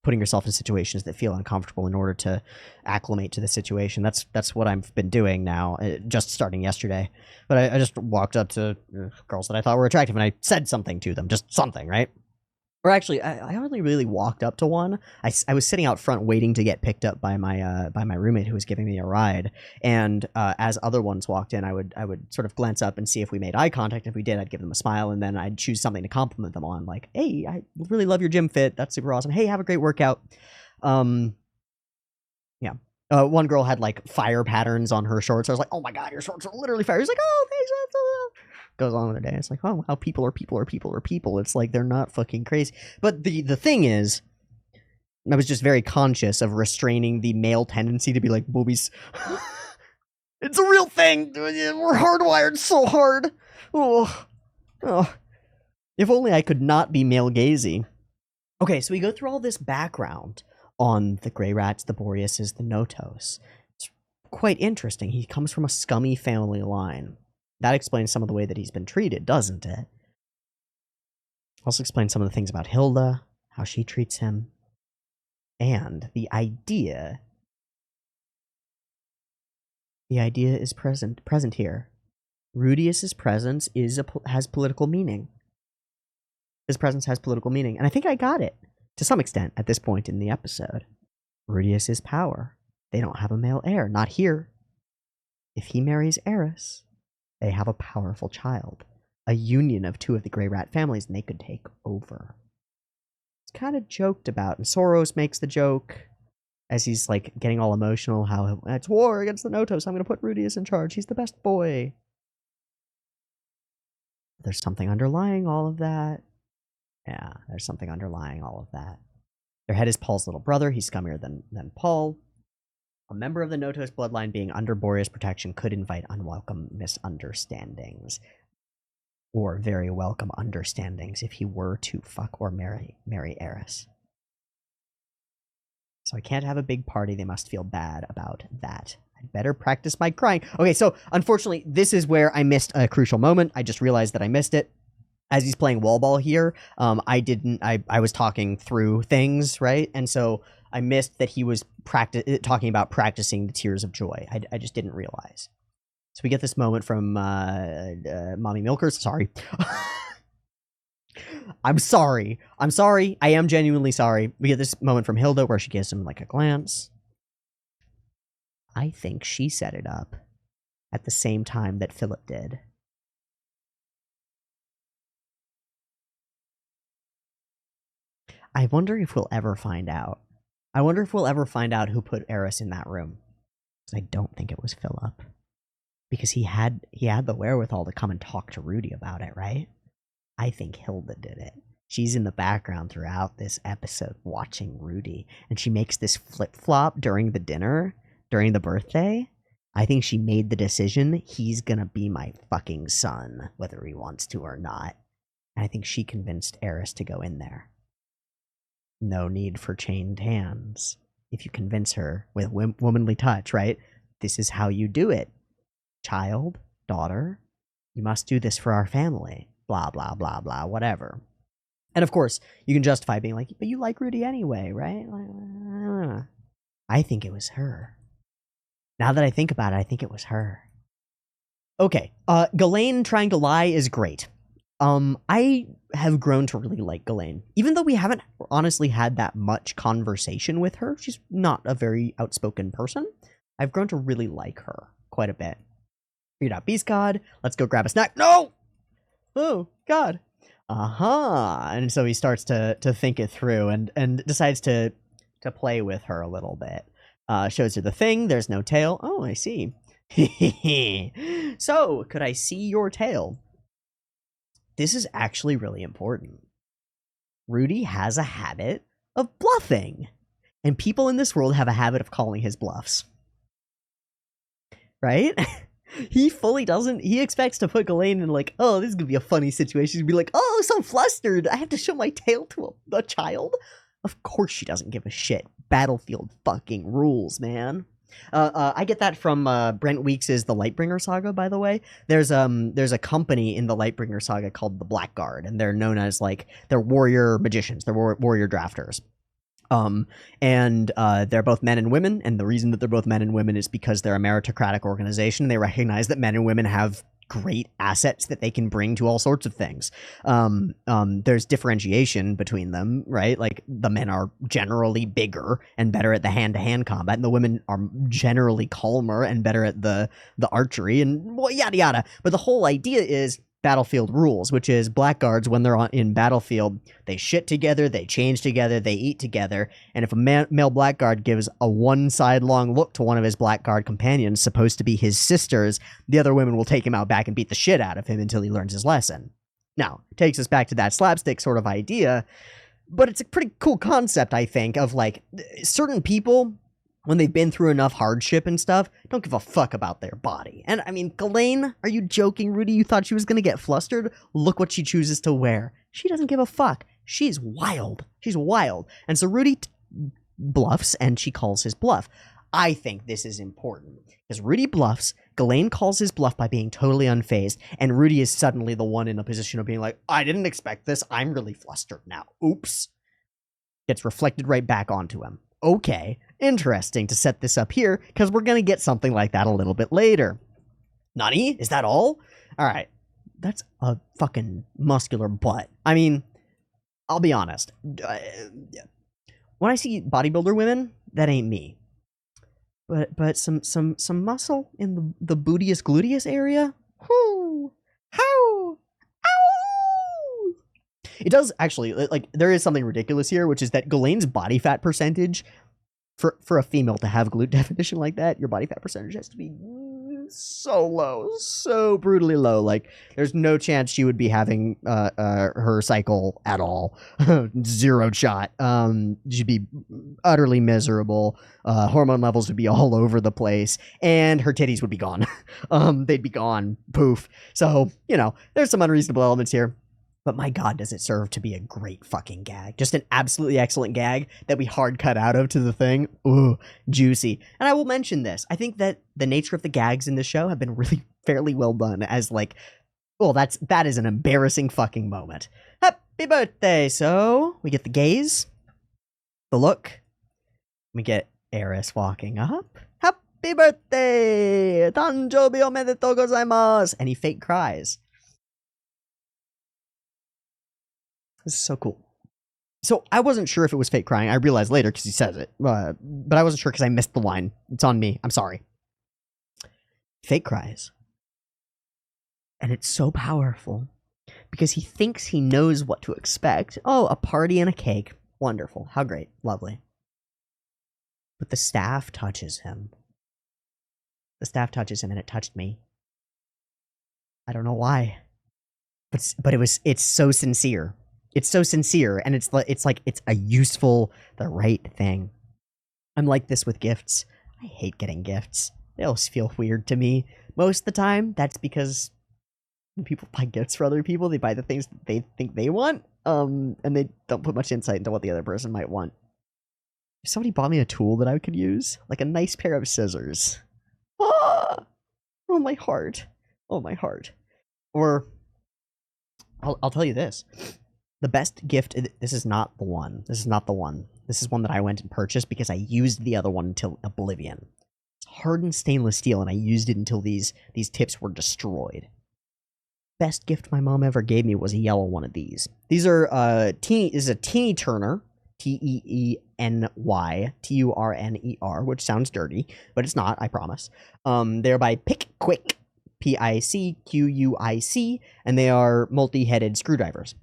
putting yourself in situations that feel uncomfortable in order to acclimate to the situation. That's what I've been doing now, just starting yesterday. But I just walked up to girls that I thought were attractive and I said something to them, just something, right? Or actually, I only really walked up to one. I was sitting out front waiting to get picked up by my roommate who was giving me a ride. And as other ones walked in, I would sort of glance up and see if we made eye contact. If we did, I'd give them a smile, and then I'd choose something to compliment them on, like, "Hey, I really love your gym fit. That's super awesome. Hey, have a great workout." Yeah. One girl had like fire patterns on her shorts. I was like, "Oh my god, your shorts are literally fire." She's like, "Oh, thanks." Goes on with the day. It's like, oh, how people are people are people are people. It's like they're not fucking crazy. But the thing is, I was just very conscious of restraining the male tendency to be like, boobies. It's a real thing. We're hardwired so hard. Oh. If only I could not be male gazy. Okay, so we go through all this background on the Grey Rats, the Boreases, the Notos. It's quite interesting. He comes from a scummy family line. That explains some of the way that he's been treated, doesn't it? Also explains some of the things about Hilda, how she treats him, and the idea is present here. Rudius's presence has political meaning. His presence has political meaning, and I think I got it to some extent at this point in the episode. Rudius is power. They don't have a male heir, not here. If he marries Eris, they have a powerful child, a union of 2 of the Grey Rat families, and they could take over. It's kind of joked about, and Soros makes the joke as he's like getting all emotional, how it's war against the Notos, I'm going to put Rudius in charge, he's the best boy. There's something underlying all of that. Yeah, there's something underlying all of that. Their head is Paul's little brother, he's scummier than Paul. A member of the Notos bloodline being under Boreas protection could invite unwelcome misunderstandings. Or very welcome understandings if he were to fuck or marry Eris. So I can't have a big party, they must feel bad about that. I'd better practice my crying. Okay, so unfortunately, this is where I missed a crucial moment. I just realized that I missed it. As he's playing wall ball here, I was talking through things, right? And so I missed that he was talking about practicing the tears of joy. I just didn't realize. So we get this moment from Mommy Milkers. Sorry. I'm sorry. I am genuinely sorry. We get this moment from Hilda where she gives him like a glance. I think she set it up at the same time that Philip did. I wonder if we'll ever find out. I wonder if we'll ever find out who put Eris in that room. I don't think it was Philip. Because he had the wherewithal to come and talk to Rudy about it, right? I think Hilda did it. She's in the background throughout this episode watching Rudy. And she makes this flip-flop during the dinner, during the birthday. I think she made the decision, he's gonna be my fucking son, whether he wants to or not. And I think she convinced Eris to go in there. No need for chained hands. If you convince her with womanly touch, right? This is how you do it. Child, daughter, you must do this for our family. blah, blah, blah, blah, whatever. And of course, you can justify being like, but you like Rudy anyway, right? I think it was her. Now that I think about it, I think it was her. Okay, Ghislaine trying to lie is great. I have grown to really like Ghislaine. Even though we haven't honestly had that much conversation with her, she's not a very outspoken person. I've grown to really like her quite a bit. Read out Beast God. Let's go grab a snack. No! Oh, God. And so he starts to think it through and decides to play with her a little bit. Shows her the thing. There's no tail. Oh, I see. So, could I see your tail? This is actually really important. Rudy has a habit of bluffing. And people in this world have a habit of calling his bluffs. Right? He fully doesn't. He expects to put Ghislaine in like, oh, this is going to be a funny situation. He'd be like, oh, so flustered. I have to show my tail to a child? Of course she doesn't give a shit. Battlefield fucking rules, man. I get that from Brent Weeks' The Lightbringer Saga, by the way. There's a company in the Lightbringer Saga called the Blackguard, and they're known as like, they're warrior magicians, they're warrior drafters. And they're both men and women, and the reason that they're both men and women is because they're a meritocratic organization. They recognize that men and women have great assets that they can bring to all sorts of things. There's differentiation between them, right? Like the men are generally bigger and better at the hand-to-hand combat, and the women are generally calmer and better at the archery and well, yada yada. But the whole idea is battlefield rules, which is blackguards, when they're in battlefield, they shit together, they change together, they eat together, and if a male blackguard gives a one sidelong look to one of his blackguard companions, supposed to be his sisters, the other women will take him out back and beat the shit out of him until he learns his lesson. Now, takes us back to that slapstick sort of idea, but it's a pretty cool concept, I think, of like, certain people, when they've been through enough hardship and stuff, don't give a fuck about their body. And I mean, Ghislaine, are you joking, Rudy? You thought she was gonna get flustered? Look what she chooses to wear. She doesn't give a fuck. She's wild. She's wild. And so Rudy bluffs, and she calls his bluff. I think this is important, because Rudy bluffs, Ghislaine calls his bluff by being totally unfazed, and Rudy is suddenly the one in a position of being like, I didn't expect this, I'm really flustered now. Oops. Gets reflected right back onto him. Okay, interesting to set this up here, because we're going to get something like that a little bit later. Nani? Is that all? Alright, that's a fucking muscular butt. I mean, I'll be honest. When I see bodybuilder women, that ain't me. But some muscle in the bootius gluteus area? Whoo! How? Ow! It does actually, like, there is something ridiculous here, which is that Ghislaine's body fat percentage, for a female to have glute definition like that, your body fat percentage has to be so low, so brutally low. Like, there's no chance she would be having her cycle at all. Zero shot. She'd be utterly miserable. Hormone levels would be all over the place, and her titties would be gone. They'd be gone. Poof. So, you know, there's some unreasonable elements here. But my God, does it serve to be a great fucking gag. Just an absolutely excellent gag that we hard cut out of to the thing. Ooh, juicy. And I will mention this. I think that the nature of the gags in the show have been really fairly well done as like, well, that is an embarrassing fucking moment. Happy birthday. So we get the gaze, the look. We get Eris walking up. Happy birthday. Tanjoubi omedetou gozaimasu. And he fake cries. This is so cool. So I wasn't sure if it was fake crying. I realized later because he says it. But I wasn't sure because I missed the line. It's on me. I'm sorry. Fake cries. And it's so powerful. Because he thinks he knows what to expect. Oh, a party and a cake. Wonderful. How great. Lovely. But the staff touches him. The staff touches him and it touched me. I don't know why. But it's so sincere. It's so sincere, and it's like it's a useful, the right thing. I'm like this with gifts. I hate getting gifts. They always feel weird to me. Most of the time, that's because when people buy gifts for other people, they buy the things that they think they want, and they don't put much insight into what the other person might want. If somebody bought me a tool that I could use, like a nice pair of scissors. Ah! Oh, my heart. Oh, my heart. Or I'll tell you this. The best gift, this is not the one. This is not the one. This is one that I went and purchased because I used the other one until oblivion. It's hardened stainless steel, and I used it until these tips were destroyed. Best gift my mom ever gave me was a yellow one of these. These are, this is a teeny turner, Teeny, which sounds dirty, but it's not, I promise. They're by PicQuick, Picquic, and they are multi-headed screwdrivers.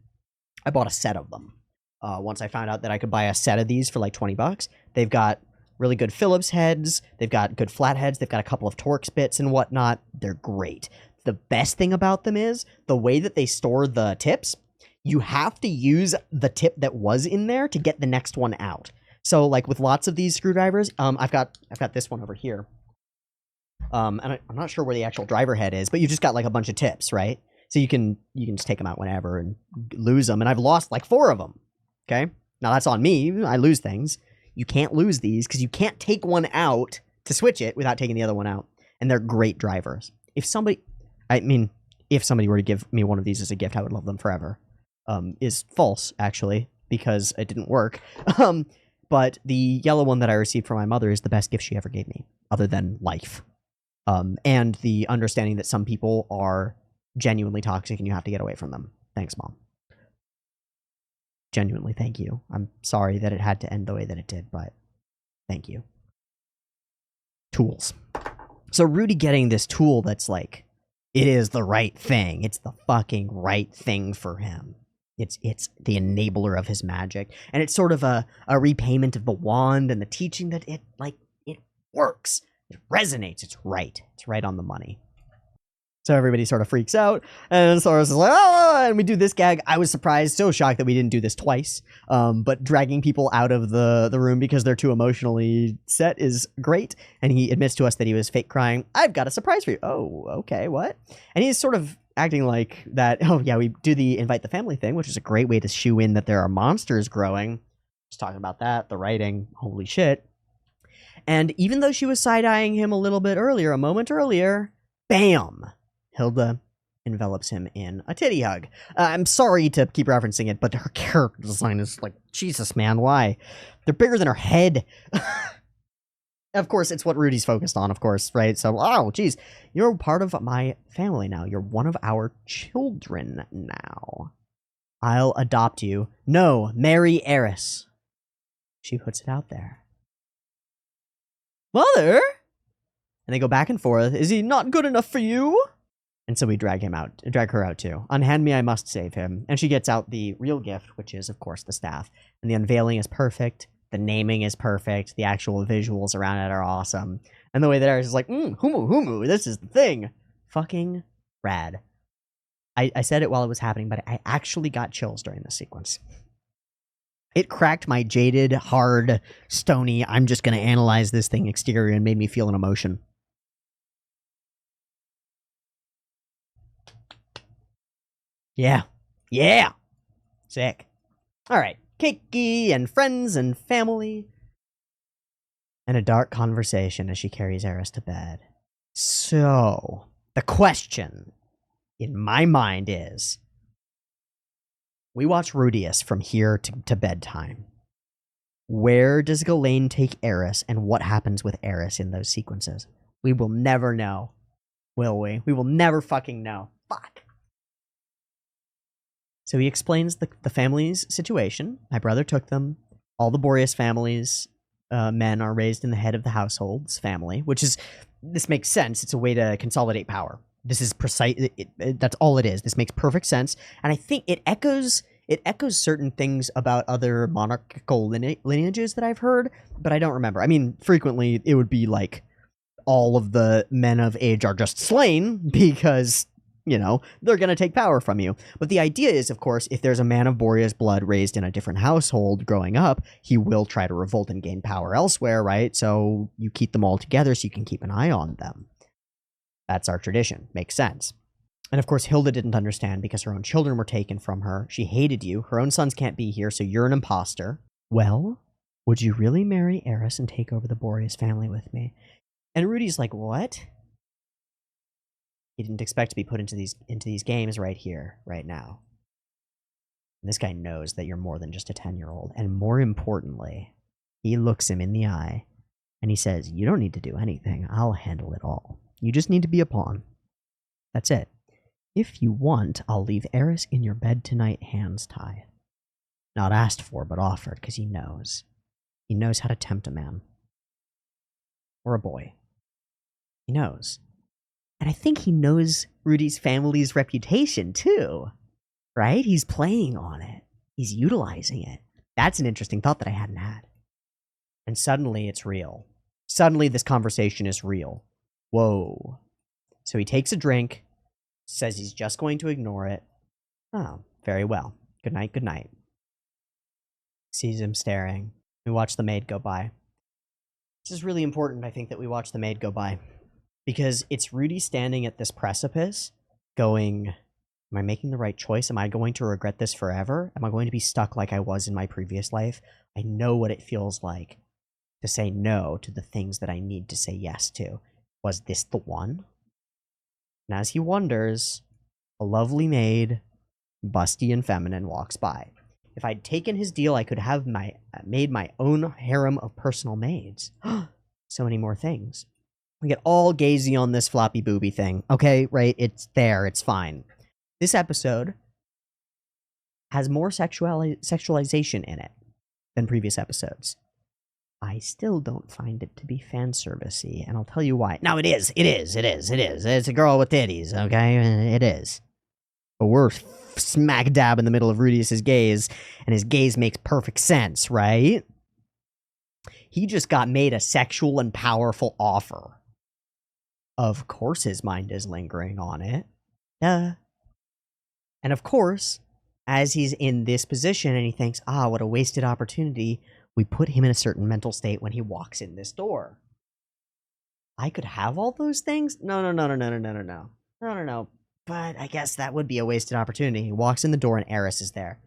I bought a set of them. Once I found out that I could buy a set of these for like $20. They've got really good Phillips heads, they've got good flat heads, they've got a couple of Torx bits and whatnot. They're great. The best thing about them is the way that they store the tips. You have to use the tip that was in there to get the next one out. So like with lots of these screwdrivers, I've got this one over here. And I'm not sure where the actual driver head is, but you just got like a bunch of tips, right? So you can just take them out whenever and lose them. And I've lost like 4 of them. Okay. Now that's on me. I lose things. You can't lose these because you can't take one out to switch it without taking the other one out. And they're great drivers. If somebody were to give me one of these as a gift, I would love them forever. Is false, actually, because it didn't work. But the yellow one that I received from my mother is the best gift she ever gave me, other than life. And the understanding that some people are genuinely toxic and you have to get away from them. Thanks, Mom. Genuinely, thank you. I'm sorry that it had to end the way that it did, but thank you. Tools. So Rudy getting this tool that's like, it is the right thing. It's the fucking right thing for him. It's the enabler of his magic. And it's sort of a repayment of the wand and the teaching that it works. It resonates. It's right. It's right on the money. So everybody sort of freaks out, and Soros is like, oh, and we do this gag. I was surprised, so shocked that we didn't do this twice. But dragging people out of the room because they're too emotionally set is great. And he admits to us that he was fake crying. I've got a surprise for you. Oh, okay, what? And he's sort of acting like that, oh yeah, we do the invite the family thing, which is a great way to shoo in that there are monsters growing. Just talking about that, the writing, holy shit. And even though she was side-eyeing him a little bit earlier, a moment earlier, bam! Hilda envelops him in a titty hug. I'm sorry to keep referencing it, but her character design is like, Jesus, man, why? They're bigger than her head. Of course, it's what Rudy's focused on, of course, right? So, oh, geez, you're part of my family now. You're one of our children now. I'll adopt you. No, marry Eris. She puts it out there. Mother? And they go back and forth. Is he not good enough for you? And so we drag her out too. Unhand me, I must save him. And she gets out the real gift, which is, of course, the staff. And the unveiling is perfect. The naming is perfect. The actual visuals around it are awesome. And the way that Eris is like, humu, this is the thing. Fucking rad. I said it while it was happening, but I actually got chills during this sequence. It cracked my jaded, hard, stony, I'm just going to analyze this thing exterior and made me feel an emotion. Yeah. Yeah. Sick. All right. Keiki and friends and family. And a dark conversation as she carries Eris to bed. So, the question in my mind is, we watch Rudius from here to bedtime. Where does Ghislaine take Eris, and what happens with Eris in those sequences? We will never know, will we? We will never fucking know. Fuck. So he explains the family's situation. My brother took them. All the Boreas families, men are raised in the head of the household's family, which is, this makes sense. It's a way to consolidate power. This is precise. That's all it is. This makes perfect sense. And I think it echoes certain things about other monarchical lineages that I've heard, but I don't remember. I mean, frequently it would be like all of the men of age are just slain because, you know, they're going to take power from you. But the idea is, of course, if there's a man of Boreas blood raised in a different household growing up, he will try to revolt and gain power elsewhere, right? So you keep them all together so you can keep an eye on them. That's our tradition. Makes sense. And of course, Hilda didn't understand because her own children were taken from her. She hated you. Her own sons can't be here, so you're an imposter. Well, would you really marry Eris and take over the Boreas family with me? And Rudy's like, what? He didn't expect to be put into these games right here, right now. This guy knows that you're more than just a 10-year-old. And more importantly, he looks him in the eye and he says, you don't need to do anything. I'll handle it all. You just need to be a pawn. That's it. If you want, I'll leave Eris in your bed tonight, hands tied. Not asked for, but offered, because he knows. He knows how to tempt a man. Or a boy. He knows. And I think he knows Rudy's family's reputation, too. Right? He's playing on it. He's utilizing it. That's an interesting thought that I hadn't had. And suddenly it's real. Suddenly this conversation is real. Whoa. So he takes a drink, says he's just going to ignore it. Oh, very well. Good night, good night. Sees him staring. We watch the maid go by. This is really important, I think, that we watch the maid go by. Because it's Rudy standing at this precipice going, am I making the right choice? Am I going to regret this forever? Am I going to be stuck like I was in my previous life? I know what it feels like to say no to the things that I need to say yes to. Was this the one? And as he wonders, a lovely maid, busty and feminine, walks by. If I'd taken his deal, I could have made my own harem of personal maids. So many more things. We get all gazy on this floppy booby thing. Okay, right? It's there. It's fine. This episode has more sexualization in it than previous episodes. I still don't find it to be fan servicey, and I'll tell you why. No, it is. It is. It is. It is. It's a girl with titties, okay? It is. But we're smack dab in the middle of Rudius's gaze, and his gaze makes perfect sense, right? He just got made a sexual and powerful offer. Of course his mind is lingering on it. Duh. And of course, as he's in this position and he thinks, what a wasted opportunity, we put him in a certain mental state when he walks in this door. I could have all those things? No. But I guess that would be a wasted opportunity. He walks in the door and Eris is there.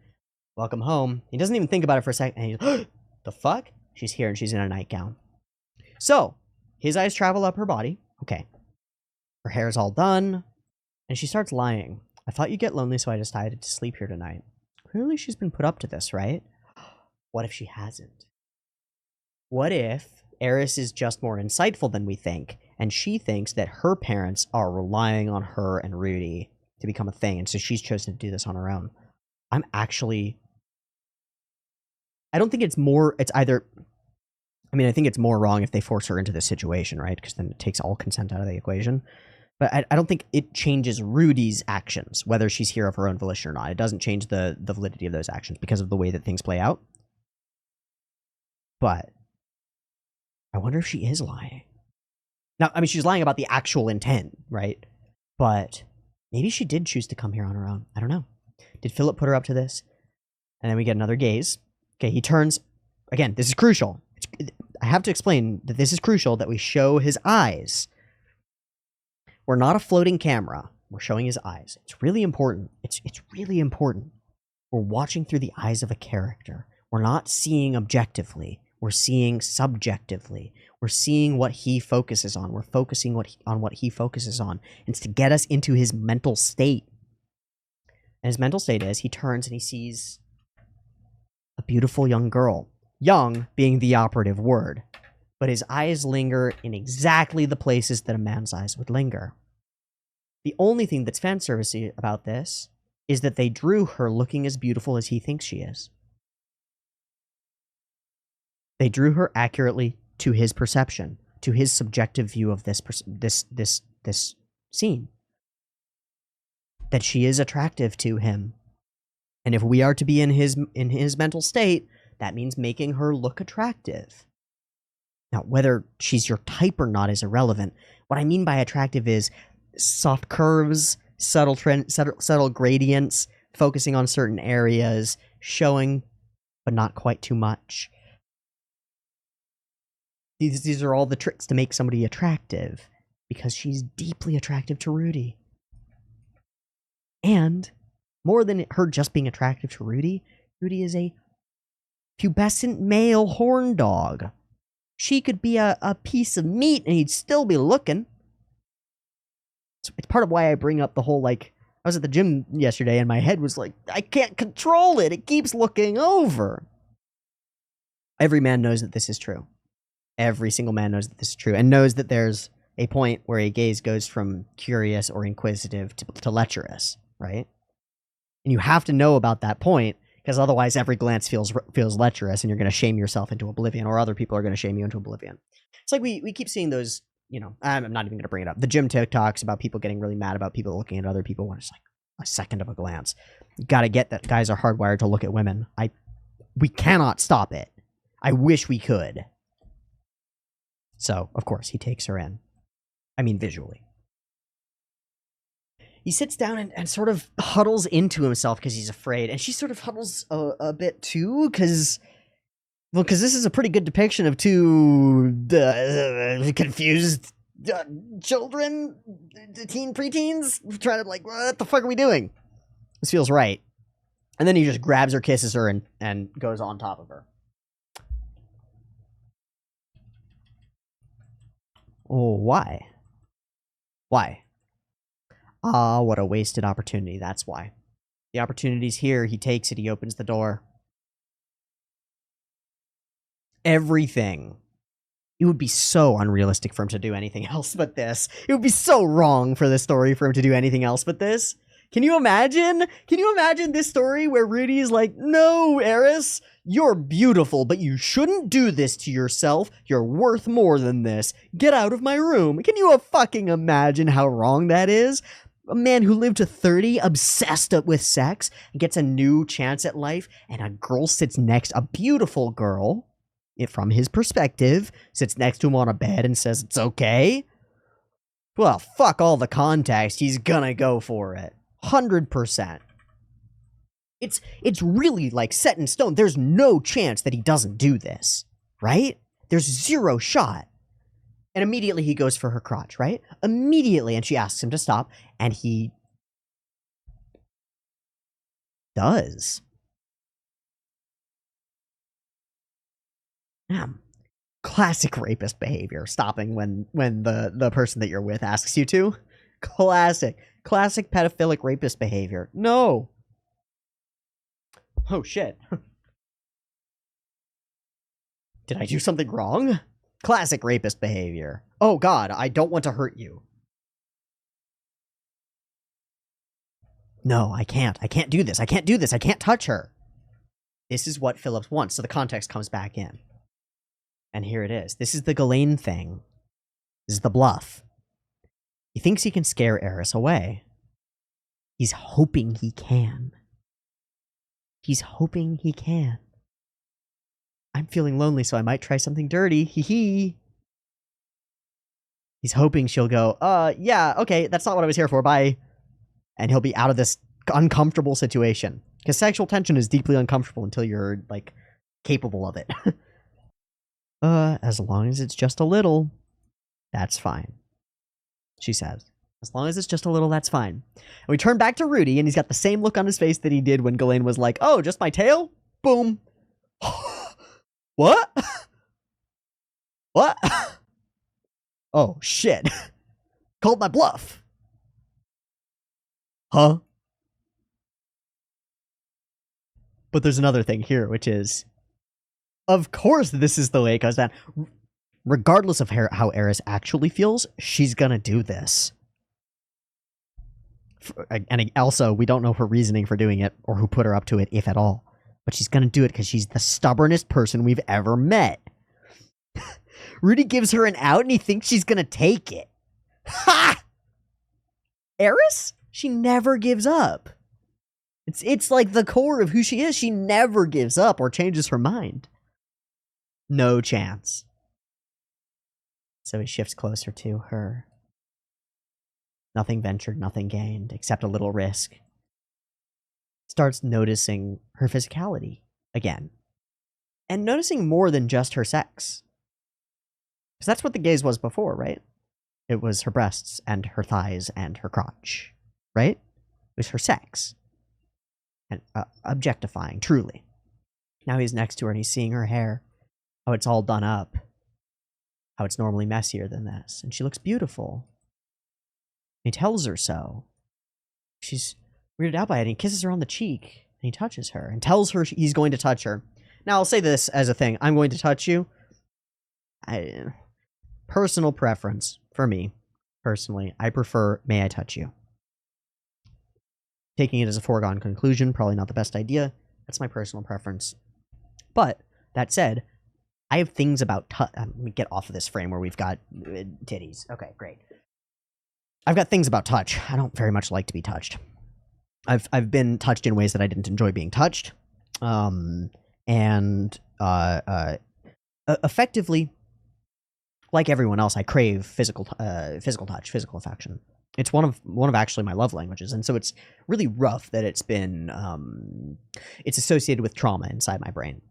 Welcome home. He doesn't even think about it for a second. And he's, the fuck? She's here and she's in a nightgown. So, his eyes travel up her body. Okay. Her hair's all done. And she starts lying. I thought you'd get lonely, so I decided to sleep here tonight. Clearly she's been put up to this, right? What if she hasn't? What if Eris is just more insightful than we think, and she thinks that her parents are relying on her and Rudy to become a thing, and so she's chosen to do this on her own? I don't think it's either... I think it's more wrong if they force her into this situation, right? Because then it takes all consent out of the equation. But I don't think it changes Rudy's actions, whether she's here of her own volition or not. It doesn't change the validity of those actions because of the way that things play out. But I wonder if she is lying. Now, she's lying about the actual intent, right? But maybe she did choose to come here on her own. I don't know. Did Philip put her up to this? And then we get another gaze. Okay, he turns. Again, this is crucial. I have to explain that this is crucial, that we show his eyes. We're not a floating camera. We're showing his eyes. It's really important. It's really important. We're watching through the eyes of a character. We're not seeing objectively. We're seeing subjectively. We're seeing what he focuses on. We're focusing on what he focuses on. It's to get us into his mental state. And his mental state is, he turns and he sees a beautiful young girl. Young being the operative word. But his eyes linger in exactly the places that a man's eyes would linger. The only thing that's fan servicey about this is that they drew her looking as beautiful as he thinks she is. They drew her accurately to his perception, to his subjective view of this scene. That she is attractive to him. And if we are to be in his mental state, that means making her look attractive. Now, whether she's your type or not is irrelevant. What I mean by attractive is soft curves, subtle gradients, focusing on certain areas, showing, but not quite too much. These are all the tricks to make somebody attractive, because she's deeply attractive to Rudy. And more than her just being attractive to Rudy, Rudy is a pubescent male horn dog. She could be a piece of meat and he'd still be looking. It's part of why I bring up the whole, I was at the gym yesterday and my head was like, I can't control it. It keeps looking over. Every man knows that this is true. Every single man knows that this is true and knows that there's a point where a gaze goes from curious or inquisitive to lecherous, right? And you have to know about that point because otherwise every glance feels lecherous and you're going to shame yourself into oblivion, or other people are going to shame you into oblivion. It's like we keep seeing those, you know, I'm not even going to bring it up. The gym TikToks about people getting really mad about people looking at other people when it's like a second of a glance. You got to get that guys are hardwired to look at women. We cannot stop it. I wish we could. So, of course, he takes her in. I mean, visually. He sits down and sort of huddles into himself because he's afraid. And she sort of huddles a bit too because this is a pretty good depiction of two confused children, preteens, trying to like, what the fuck are we doing? This feels right. And then he just grabs her, kisses her, and goes on top of her. Oh, why? Why? Ah, what a wasted opportunity, that's why. The opportunity's here, he takes it, he opens the door. Everything. It would be so unrealistic for him to do anything else but this. It would be so wrong for this story for him to do anything else but this. Can you imagine? Can you imagine this story where Rudy is like, no, Eris, you're beautiful, but you shouldn't do this to yourself. You're worth more than this. Get out of my room. Can you fucking imagine how wrong that is? A man who lived to 30, obsessed with sex, gets a new chance at life, and a girl sits next, a beautiful girl, from his perspective, sits next to him on a bed and says it's okay. Well, fuck all the context. He's gonna go for it. 100%. It's really like set in stone. There's no chance that he doesn't do this, right? There's zero shot. And immediately he goes for her crotch, right? Immediately, and she asks him to stop, and he does. Damn. Classic rapist behavior, stopping when the person that you're with asks you to. Classic pedophilic rapist behavior. No. Oh, shit. Did I do something wrong? Classic rapist behavior. Oh, God, I don't want to hurt you. No, I can't. I can't do this. I can't do this. I can't touch her. This is what Phillips wants, so the context comes back in. And here it is. This is the Ghislaine thing. This is the bluff. He thinks he can scare Eris away. He's hoping he can. He's hoping he can. I'm feeling lonely, so I might try something dirty. Hee hee. He's hoping she'll go, yeah, okay, that's not what I was here for, bye. And he'll be out of this uncomfortable situation. Because sexual tension is deeply uncomfortable until you're, like, capable of it. As long as it's just a little, that's fine. She says. As long as it's just a little, that's fine. And we turn back to Rudy, and he's got the same look on his face that he did when Ghislaine was like, oh, just my tail? Boom. What? What? Oh, shit. Called my bluff. Huh? But there's another thing here, which is, of course this is the way it goes down. Regardless of how Eris actually feels, she's gonna do this. And also, we don't know her reasoning for doing it, or who put her up to it, if at all. But she's gonna do it because she's the stubbornest person we've ever met. Rudy gives her an out and he thinks she's gonna take it. Ha! Eris? She never gives up. It's like the core of who she is. She never gives up or changes her mind. No chance. So he shifts closer to her. Nothing ventured, nothing gained, except a little risk. Starts noticing her physicality again. And noticing more than just her sex. Because that's what the gaze was before, right? It was her breasts and her thighs and her crotch, right? It was her sex. And objectifying, truly. Now he's next to her and he's seeing her hair. How it's all done up. How it's normally messier than this. And she looks beautiful. He tells her so. She's weirded out by it, and he kisses her on the cheek, and he touches her, and tells her he's going to touch her. Now, I'll say this as a thing. I'm going to touch you. Personal preference for me, personally, I prefer, may I touch you. Taking it as a foregone conclusion, probably not the best idea. That's my personal preference. But, that said, I have things about touch. Let me get off of this frame where we've got titties. Okay, great. I've got things about touch. I don't very much like to be touched. I've been touched in ways that I didn't enjoy being touched. Effectively, like everyone else, I crave physical touch, physical affection. It's one of actually my love languages, and so it's really rough that it's been it's associated with trauma inside my brain.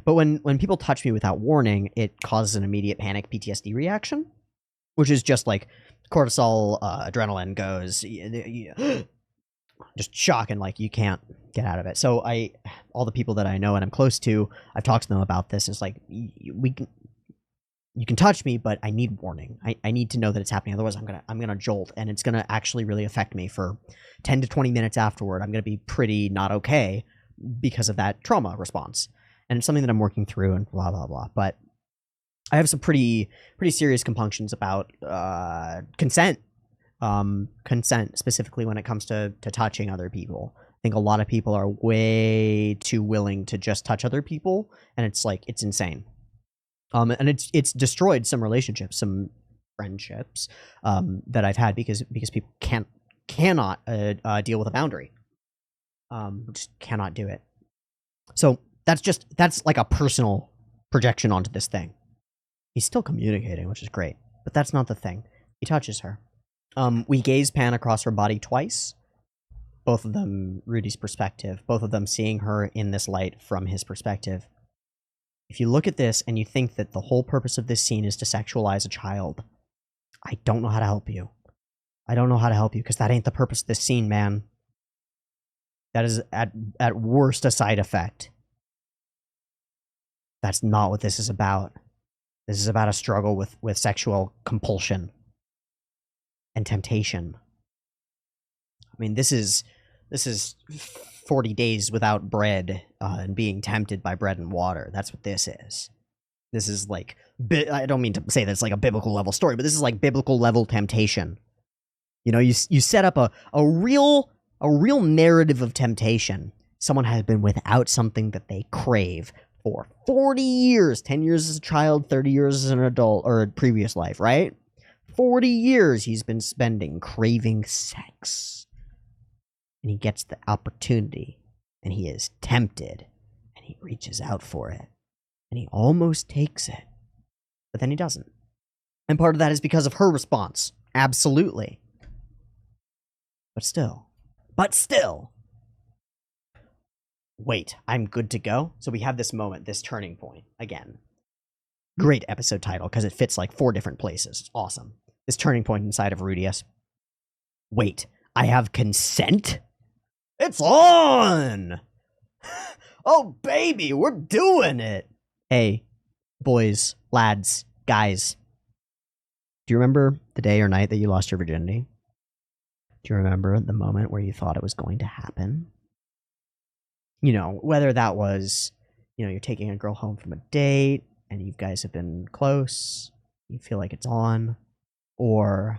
But when people touch me without warning, it causes an immediate panic PTSD reaction, which is just like cortisol, adrenaline goes, just shock, and like you can't get out of it. So all the people that I know and I'm close to, I've talked to them about this. It's like you can touch me, but I need warning. I need to know that it's happening. Otherwise, I'm gonna jolt, and it's gonna actually really affect me for 10 to 20 minutes afterward. I'm gonna be pretty not okay because of that trauma response, and it's something that I'm working through and blah blah blah. But I have some pretty serious compunctions about consent. Consent specifically when it comes to touching other people. I think a lot of people are way too willing to just touch other people, and it's like it's insane. And it's destroyed some relationships, some friendships that I've had because people cannot deal with a boundary. Just cannot do it. So that's like a personal projection onto this thing. He's still communicating, which is great, but that's not the thing. He touches her. We gaze pan across her body twice. Both of them Rudy's perspective. Both of them seeing her in this light from his perspective. If you look at this and you think that the whole purpose of this scene is to sexualize a child, I don't know how to help you. I don't know how to help you, because that ain't the purpose of this scene, man. That is, at worst, a side effect. That's not what this is about. This is about a struggle with sexual compulsion and temptation. I mean, this is 40 days without bread and being tempted by bread and water. That's what this is. This is like, I don't mean to say that it's like a biblical level story, but this is like biblical level temptation. You know, you set up a real narrative of temptation. Someone has been without something that they crave for 40 years, 10 years as a child, 30 years as an adult, or a previous life, right? 40 years he's been spending craving sex. And he gets the opportunity, and he is tempted, and he reaches out for it, and he almost takes it, but then he doesn't. And part of that is because of her response. Absolutely. But still. Wait, I'm good to go? So we have this moment, this turning point, again. Great episode title, because it fits like 4 different places. It's awesome. This turning point inside of Rudius. Wait, I have consent? It's on! Oh, baby, we're doing it! Hey, boys, lads, guys. Do you remember the day or night that you lost your virginity? Do you remember the moment where you thought it was going to happen? You know, whether that was, you know, you're taking a girl home from a date, and you guys have been close, you feel like it's on, or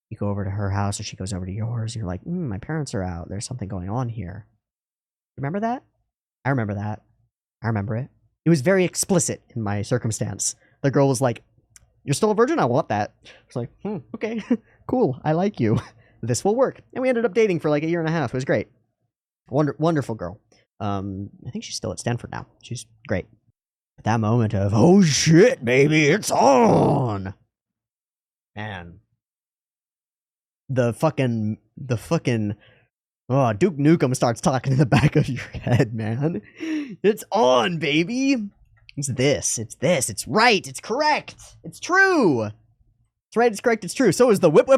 you go over to her house or she goes over to yours, and you're like, my parents are out, there's something going on here. Remember that? I remember that. I remember it. It was very explicit in my circumstance. The girl was like, you're still a virgin? I want that. I was like, okay, cool, I like you. This will work. And we ended up dating for like 1.5 years. It was great. Wonderful girl. I think she's still at Stanford now. She's great. But that moment of, oh shit, baby, it's on! Man. The fucking, oh, Duke Nukem starts talking in the back of your head, man. It's on, baby. It's right, it's correct, it's true. It's right, it's correct, it's true. So is the whip.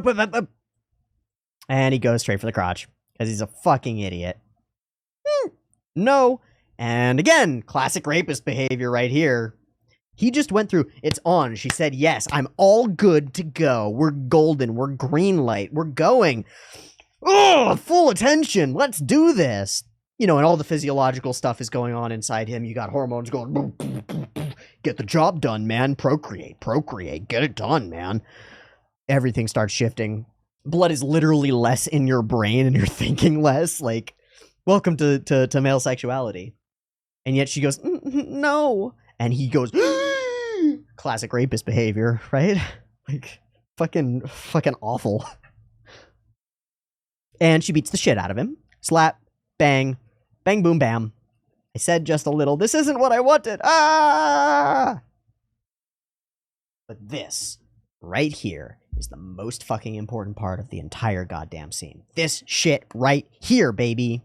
And he goes straight for the crotch, because he's a fucking idiot. No. And again, classic rapist behavior right here. He just went through, it's on. She said, yes, I'm all good to go. We're golden. We're green light. We're going. oh, full attention. Let's do this. You know, and all the physiological stuff is going on inside him. You got hormones going, boom, boom, boom, boom. Get the job done, man. Procreate, get it done, man. Everything starts shifting. Blood is literally less in your brain and you're thinking less. Like, welcome to male sexuality. And yet she goes, no. And he goes, classic rapist behavior, right? Like, fucking awful. And she beats the shit out of him. Slap, bang, bang, boom, bam. I said just a little, this isn't what I wanted. Ah! But this, right here, is the most fucking important part of the entire goddamn scene. This shit right here, baby.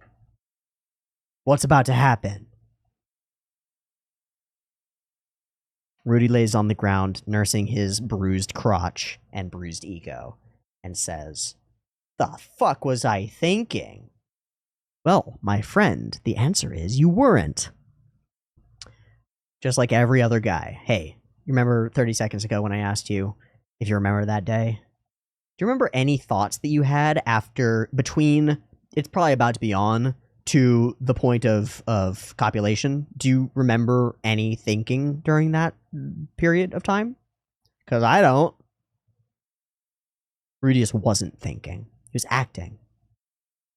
What's about to happen? Rudy lays on the ground, nursing his bruised crotch and bruised ego, and says, "The fuck was I thinking?" Well, my friend, the answer is you weren't. Just like every other guy. Hey, you remember 30 seconds ago when I asked you if you remember that day? Do you remember any thoughts that you had between, it's probably about to be on, to the point of copulation? Do you remember any thinking during that period of time? Because I don't. Rudy just wasn't thinking. He was acting.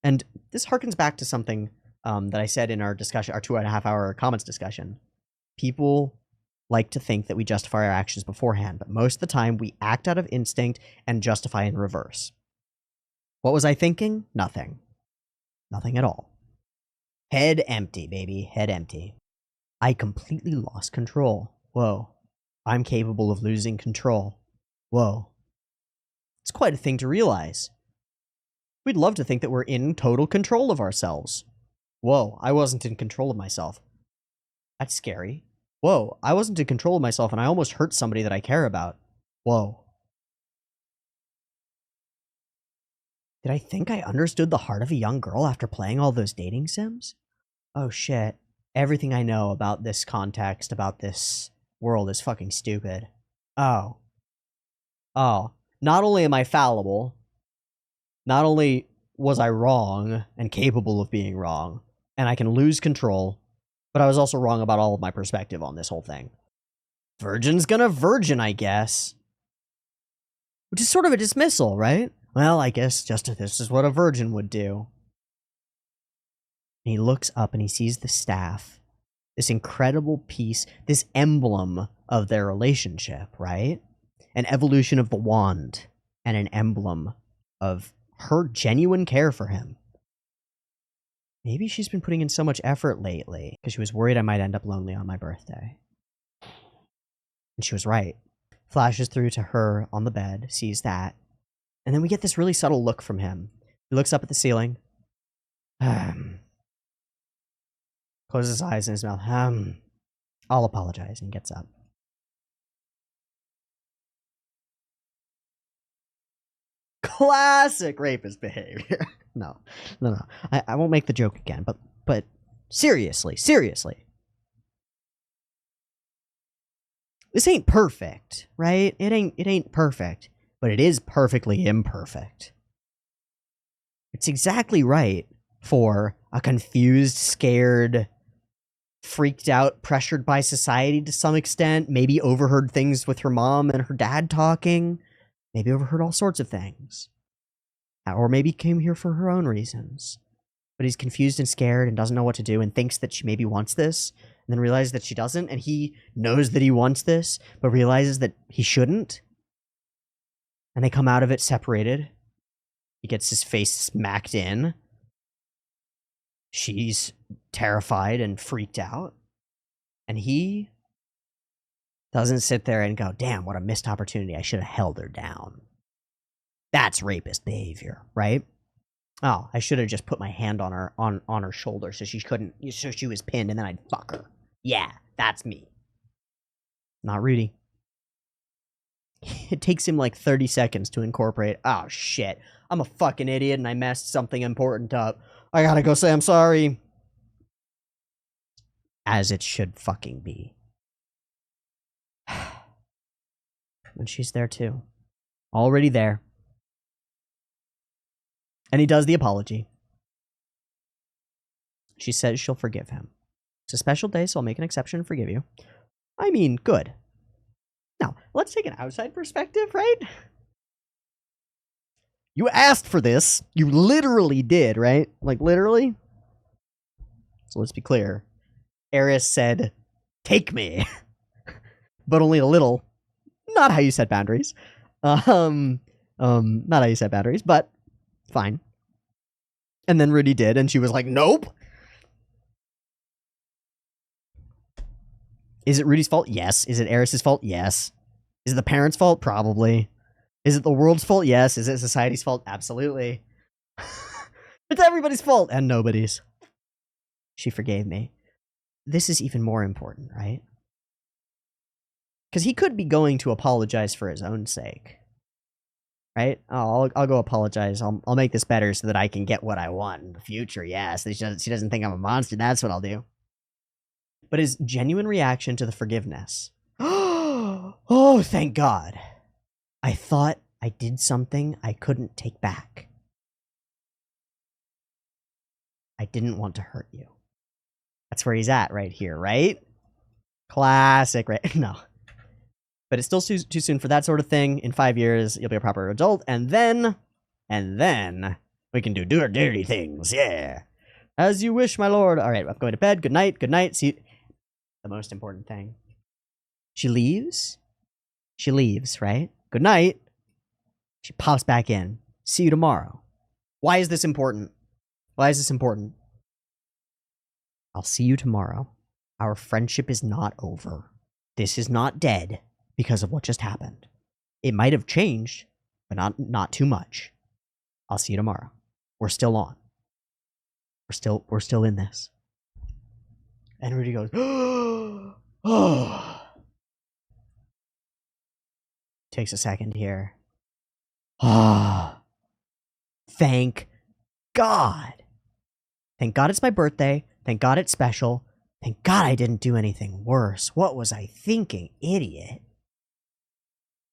And this harkens back to something that I said in our discussion, our 2.5 hour comments discussion. People like to think that we justify our actions beforehand, but most of the time we act out of instinct and justify in reverse. What was I thinking? Nothing. Nothing at all. Head empty, baby. Head empty. I completely lost control. Whoa. I'm capable of losing control. Whoa. It's quite a thing to realize. We'd love to think that we're in total control of ourselves. Whoa, I wasn't in control of myself. That's scary. Whoa, I wasn't in control of myself and I almost hurt somebody that I care about. Whoa. Did I think I understood the heart of a young girl after playing all those dating sims? Oh shit. Everything I know about this context, about this world is fucking stupid. Oh. Oh. Not only am I fallible, not only was I wrong and capable of being wrong, and I can lose control, but I was also wrong about all of my perspective on this whole thing. Virgin's gonna virgin, I guess. Which is sort of a dismissal, right? Well, I guess just this is what a virgin would do. And he looks up and he sees the staff. This incredible piece, this emblem of their relationship, right? An evolution of the wand and an emblem of her genuine care for him. Maybe she's been putting in so much effort lately because she was worried I might end up lonely on my birthday. And she was right. Flashes through to her on the bed, sees that. And then we get this really subtle look from him. He looks up at the ceiling. Closes his eyes in his mouth. I'll apologize, and gets up. Classic rapist behavior. No. I won't make the joke again, but seriously. This ain't perfect, right? It ain't perfect, but it is perfectly imperfect. It's exactly right for a confused, scared, freaked out, pressured by society to some extent, maybe overheard things with her mom and her dad talking, maybe overheard all sorts of things. Or maybe came here for her own reasons. But he's confused and scared and doesn't know what to do and thinks that she maybe wants this, and then realizes that she doesn't, and he knows that he wants this, but realizes that he shouldn't. And they come out of it separated. He gets his face smacked in. She's terrified and freaked out. And he doesn't sit there and go, damn, what a missed opportunity. I should have held her down. That's rapist behavior, right? Oh, I should have just put my hand on her shoulder so she was pinned and then I'd fuck her. Yeah, that's me. Not Rudy. It takes him like 30 seconds to incorporate, oh shit, I'm a fucking idiot and I messed something important up. I gotta go say I'm sorry. As it should fucking be. And she's there too. Already there. And he does the apology. She says she'll forgive him. It's a special day, so I'll make an exception and forgive you. I mean, good. Now, let's take an outside perspective, right? You asked for this. You literally did, right? Like, literally. So let's be clear. Eris said, take me. But only a little. Not how you set boundaries. Not how you set boundaries, but fine. And then Rudy did, and she was like, nope. Is it Rudy's fault? Yes. Is it Eris's fault? Yes. Is it the parents' fault? Probably. Is it the world's fault? Yes. Is it society's fault? Absolutely. It's everybody's fault and nobody's. She forgave me. This is even more important, right? Because he could be going to apologize for his own sake. Right? Oh, I'll go apologize. I'll make this better so that I can get what I want in the future. Yes, she doesn't think I'm a monster. That's what I'll do. But his genuine reaction to the forgiveness. Oh, thank God. I thought I did something I couldn't take back. I didn't want to hurt you. That's where he's at right here, right? Classic, right? No. But it's still too soon for that sort of thing. In 5 years, you'll be a proper adult, and then we can do dirty things, yeah. As you wish, my lord. All right, I'm going to bed. Good night, good night. See, the most important thing. She leaves, right? Good night. She pops back in. See you tomorrow. Why is this important? Why is this important? I'll see you tomorrow. Our friendship is not over. This is not dead. Because of what just happened. It might have changed, but not too much. I'll see you tomorrow. We're still on. We're still in this. And Rudy goes, oh. Takes a second here. Ah. Thank God. Thank God it's my birthday. Thank God it's special. Thank God I didn't do anything worse. What was I thinking, idiot?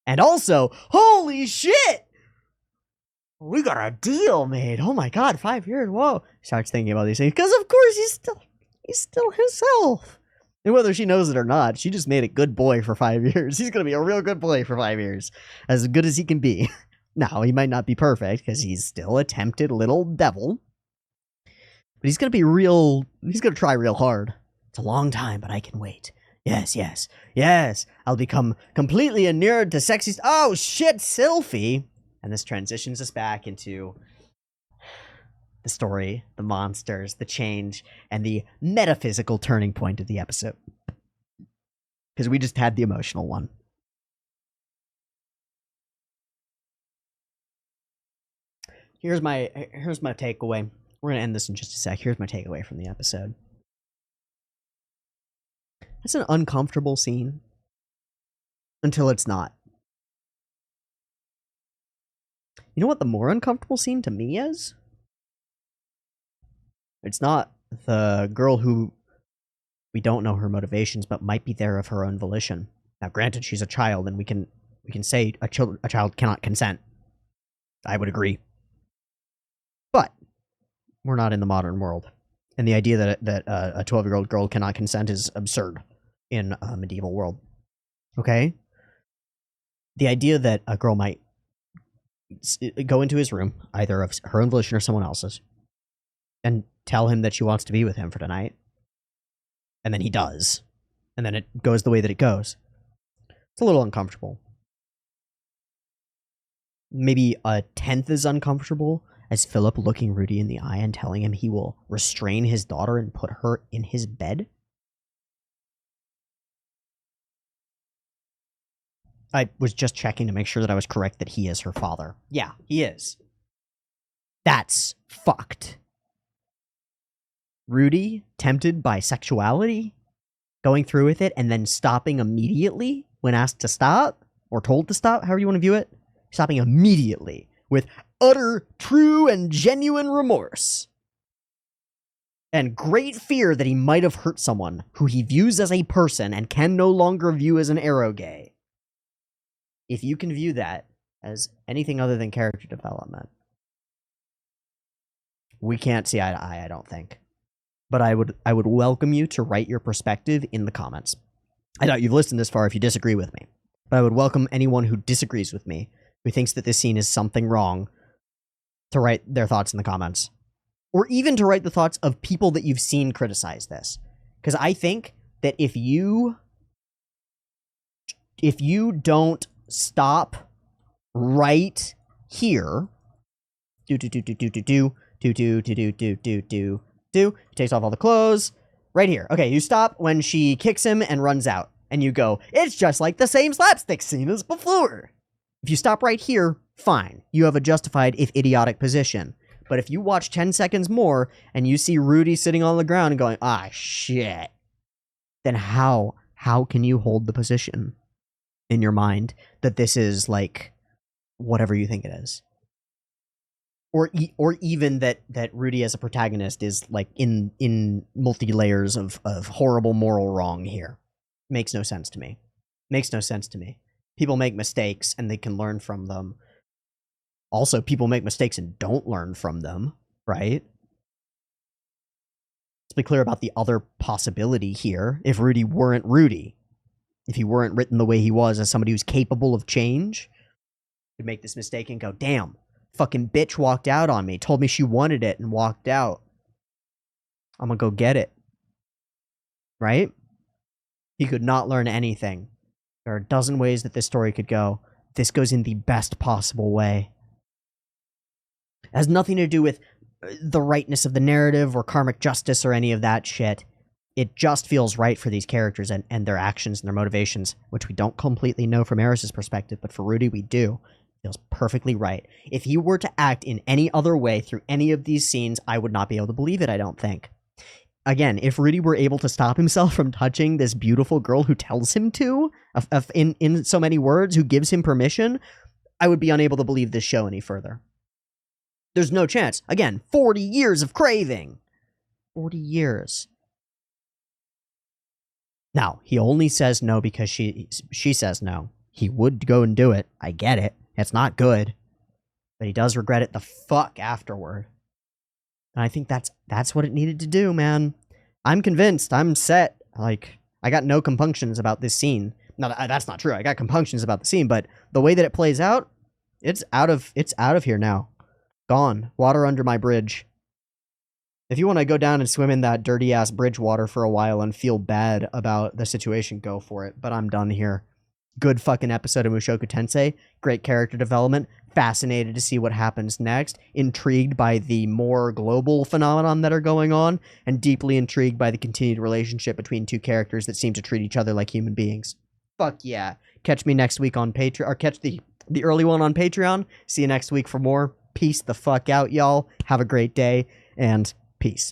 And also, holy shit! We got a deal made. Oh my God, 5 years. Whoa. Starts thinking about these things. Because of course he's still himself. And whether she knows it or not, she just made a good boy for 5 years. He's going to be a real good boy for 5 years. As good as he can be. Now, he might not be perfect because he's still a tempted little devil. But he's going to be he's going to try real hard. It's a long time, but I can wait. Yes, yes, yes. I'll become completely inured to sexy... Oh, shit, Sylphie! And this transitions us back into the story, the monsters, the change, and the metaphysical turning point of the episode. Because we just had the emotional one. Here's my takeaway. We're going to end this in just a sec. Here's my takeaway from the episode. It's an uncomfortable scene until it's not. You know what the more uncomfortable scene to me is? It's not the girl who we don't know her motivations, but might be there of her own volition. Now, granted, she's a child, and we can say a child cannot consent. I would agree. But we're not in the modern world, and the idea that a 12-year-old girl cannot consent is absurd. In a medieval world. Okay? The idea that a girl might go into his room, either of her own volition or someone else's, and tell him that she wants to be with him for tonight, and then he does, and then it goes the way that it goes. It's a little uncomfortable. Maybe a tenth as uncomfortable as Philip looking Rudy in the eye and telling him he will restrain his daughter and put her in his bed. I was just checking to make sure that I was correct that he is her father. Yeah, he is. That's fucked. Rudy, tempted by sexuality, going through with it, and then stopping immediately when asked to stop, or told to stop, however you want to view it. Stopping immediately with utter, true, and genuine remorse. And great fear that he might have hurt someone who he views as a person and can no longer view as an eroge. If you can view that as anything other than character development, We can't see eye to eye, I don't think. But I would welcome you to write your perspective in the comments. I doubt you've listened this far if you disagree with me. But I would welcome anyone who disagrees with me, who thinks that this scene is something wrong, to write their thoughts in the comments. Or even to write the thoughts of people that you've seen criticize this. Because I think that if you don't stop right here, takes off all the clothes, right here. Okay, you stop when she kicks him and runs out. And you go, it's just like the same slapstick scene as before. If you stop right here, fine. You have a justified, if idiotic, position. But if you watch 10 seconds more and you see Rudy sitting on the ground and going, ah, shit, then how can you hold the position in your mind that this is like whatever you think it is? Or even that Rudy as a protagonist is like in multi-layers of horrible moral wrong here. Makes no sense to me. Makes no sense to me. People make mistakes and they can learn from them. Also, people make mistakes and don't learn from them, right? Let's be clear about the other possibility here. If Rudy weren't Rudy, if he weren't written the way he was as somebody who's capable of change, he'd make this mistake and go, damn, fucking bitch walked out on me, told me she wanted it and walked out. I'm gonna go get it. Right? He could not learn anything. There are a dozen ways that this story could go. This goes in the best possible way. It has nothing to do with the rightness of the narrative or karmic justice or any of that shit. It just feels right for these characters and their actions and their motivations, which we don't completely know from Eris's perspective, but for Rudy we do. It feels perfectly right. If he were to act in any other way through any of these scenes, I would not be able to believe it, I don't think. Again, if Rudy were able to stop himself from touching this beautiful girl who tells him to, in so many words, who gives him permission, I would be unable to believe this show any further. There's no chance. Again, 40 years of craving. 40 years. Now, he only says no because she says no. He would go and do it. I get it. It's not good. But he does regret it the fuck afterward. And I think that's what it needed to do, man. I'm convinced. I'm set. Like, I got no compunctions about this scene. No, that's not true. I got compunctions about the scene, but the way that it plays out, it's out of here now. Gone. Water under my bridge. If you want to go down and swim in that dirty-ass bridge water for a while and feel bad about the situation, go for it. But I'm done here. Good fucking episode of Mushoku Tensei. Great character development. Fascinated to see what happens next. Intrigued by the more global phenomenon that are going on. And deeply intrigued by the continued relationship between two characters that seem to treat each other like human beings. Fuck yeah. Catch me next week on Patreon. Or catch the early one on Patreon. See you next week for more. Peace the fuck out, y'all. Have a great day. And peace.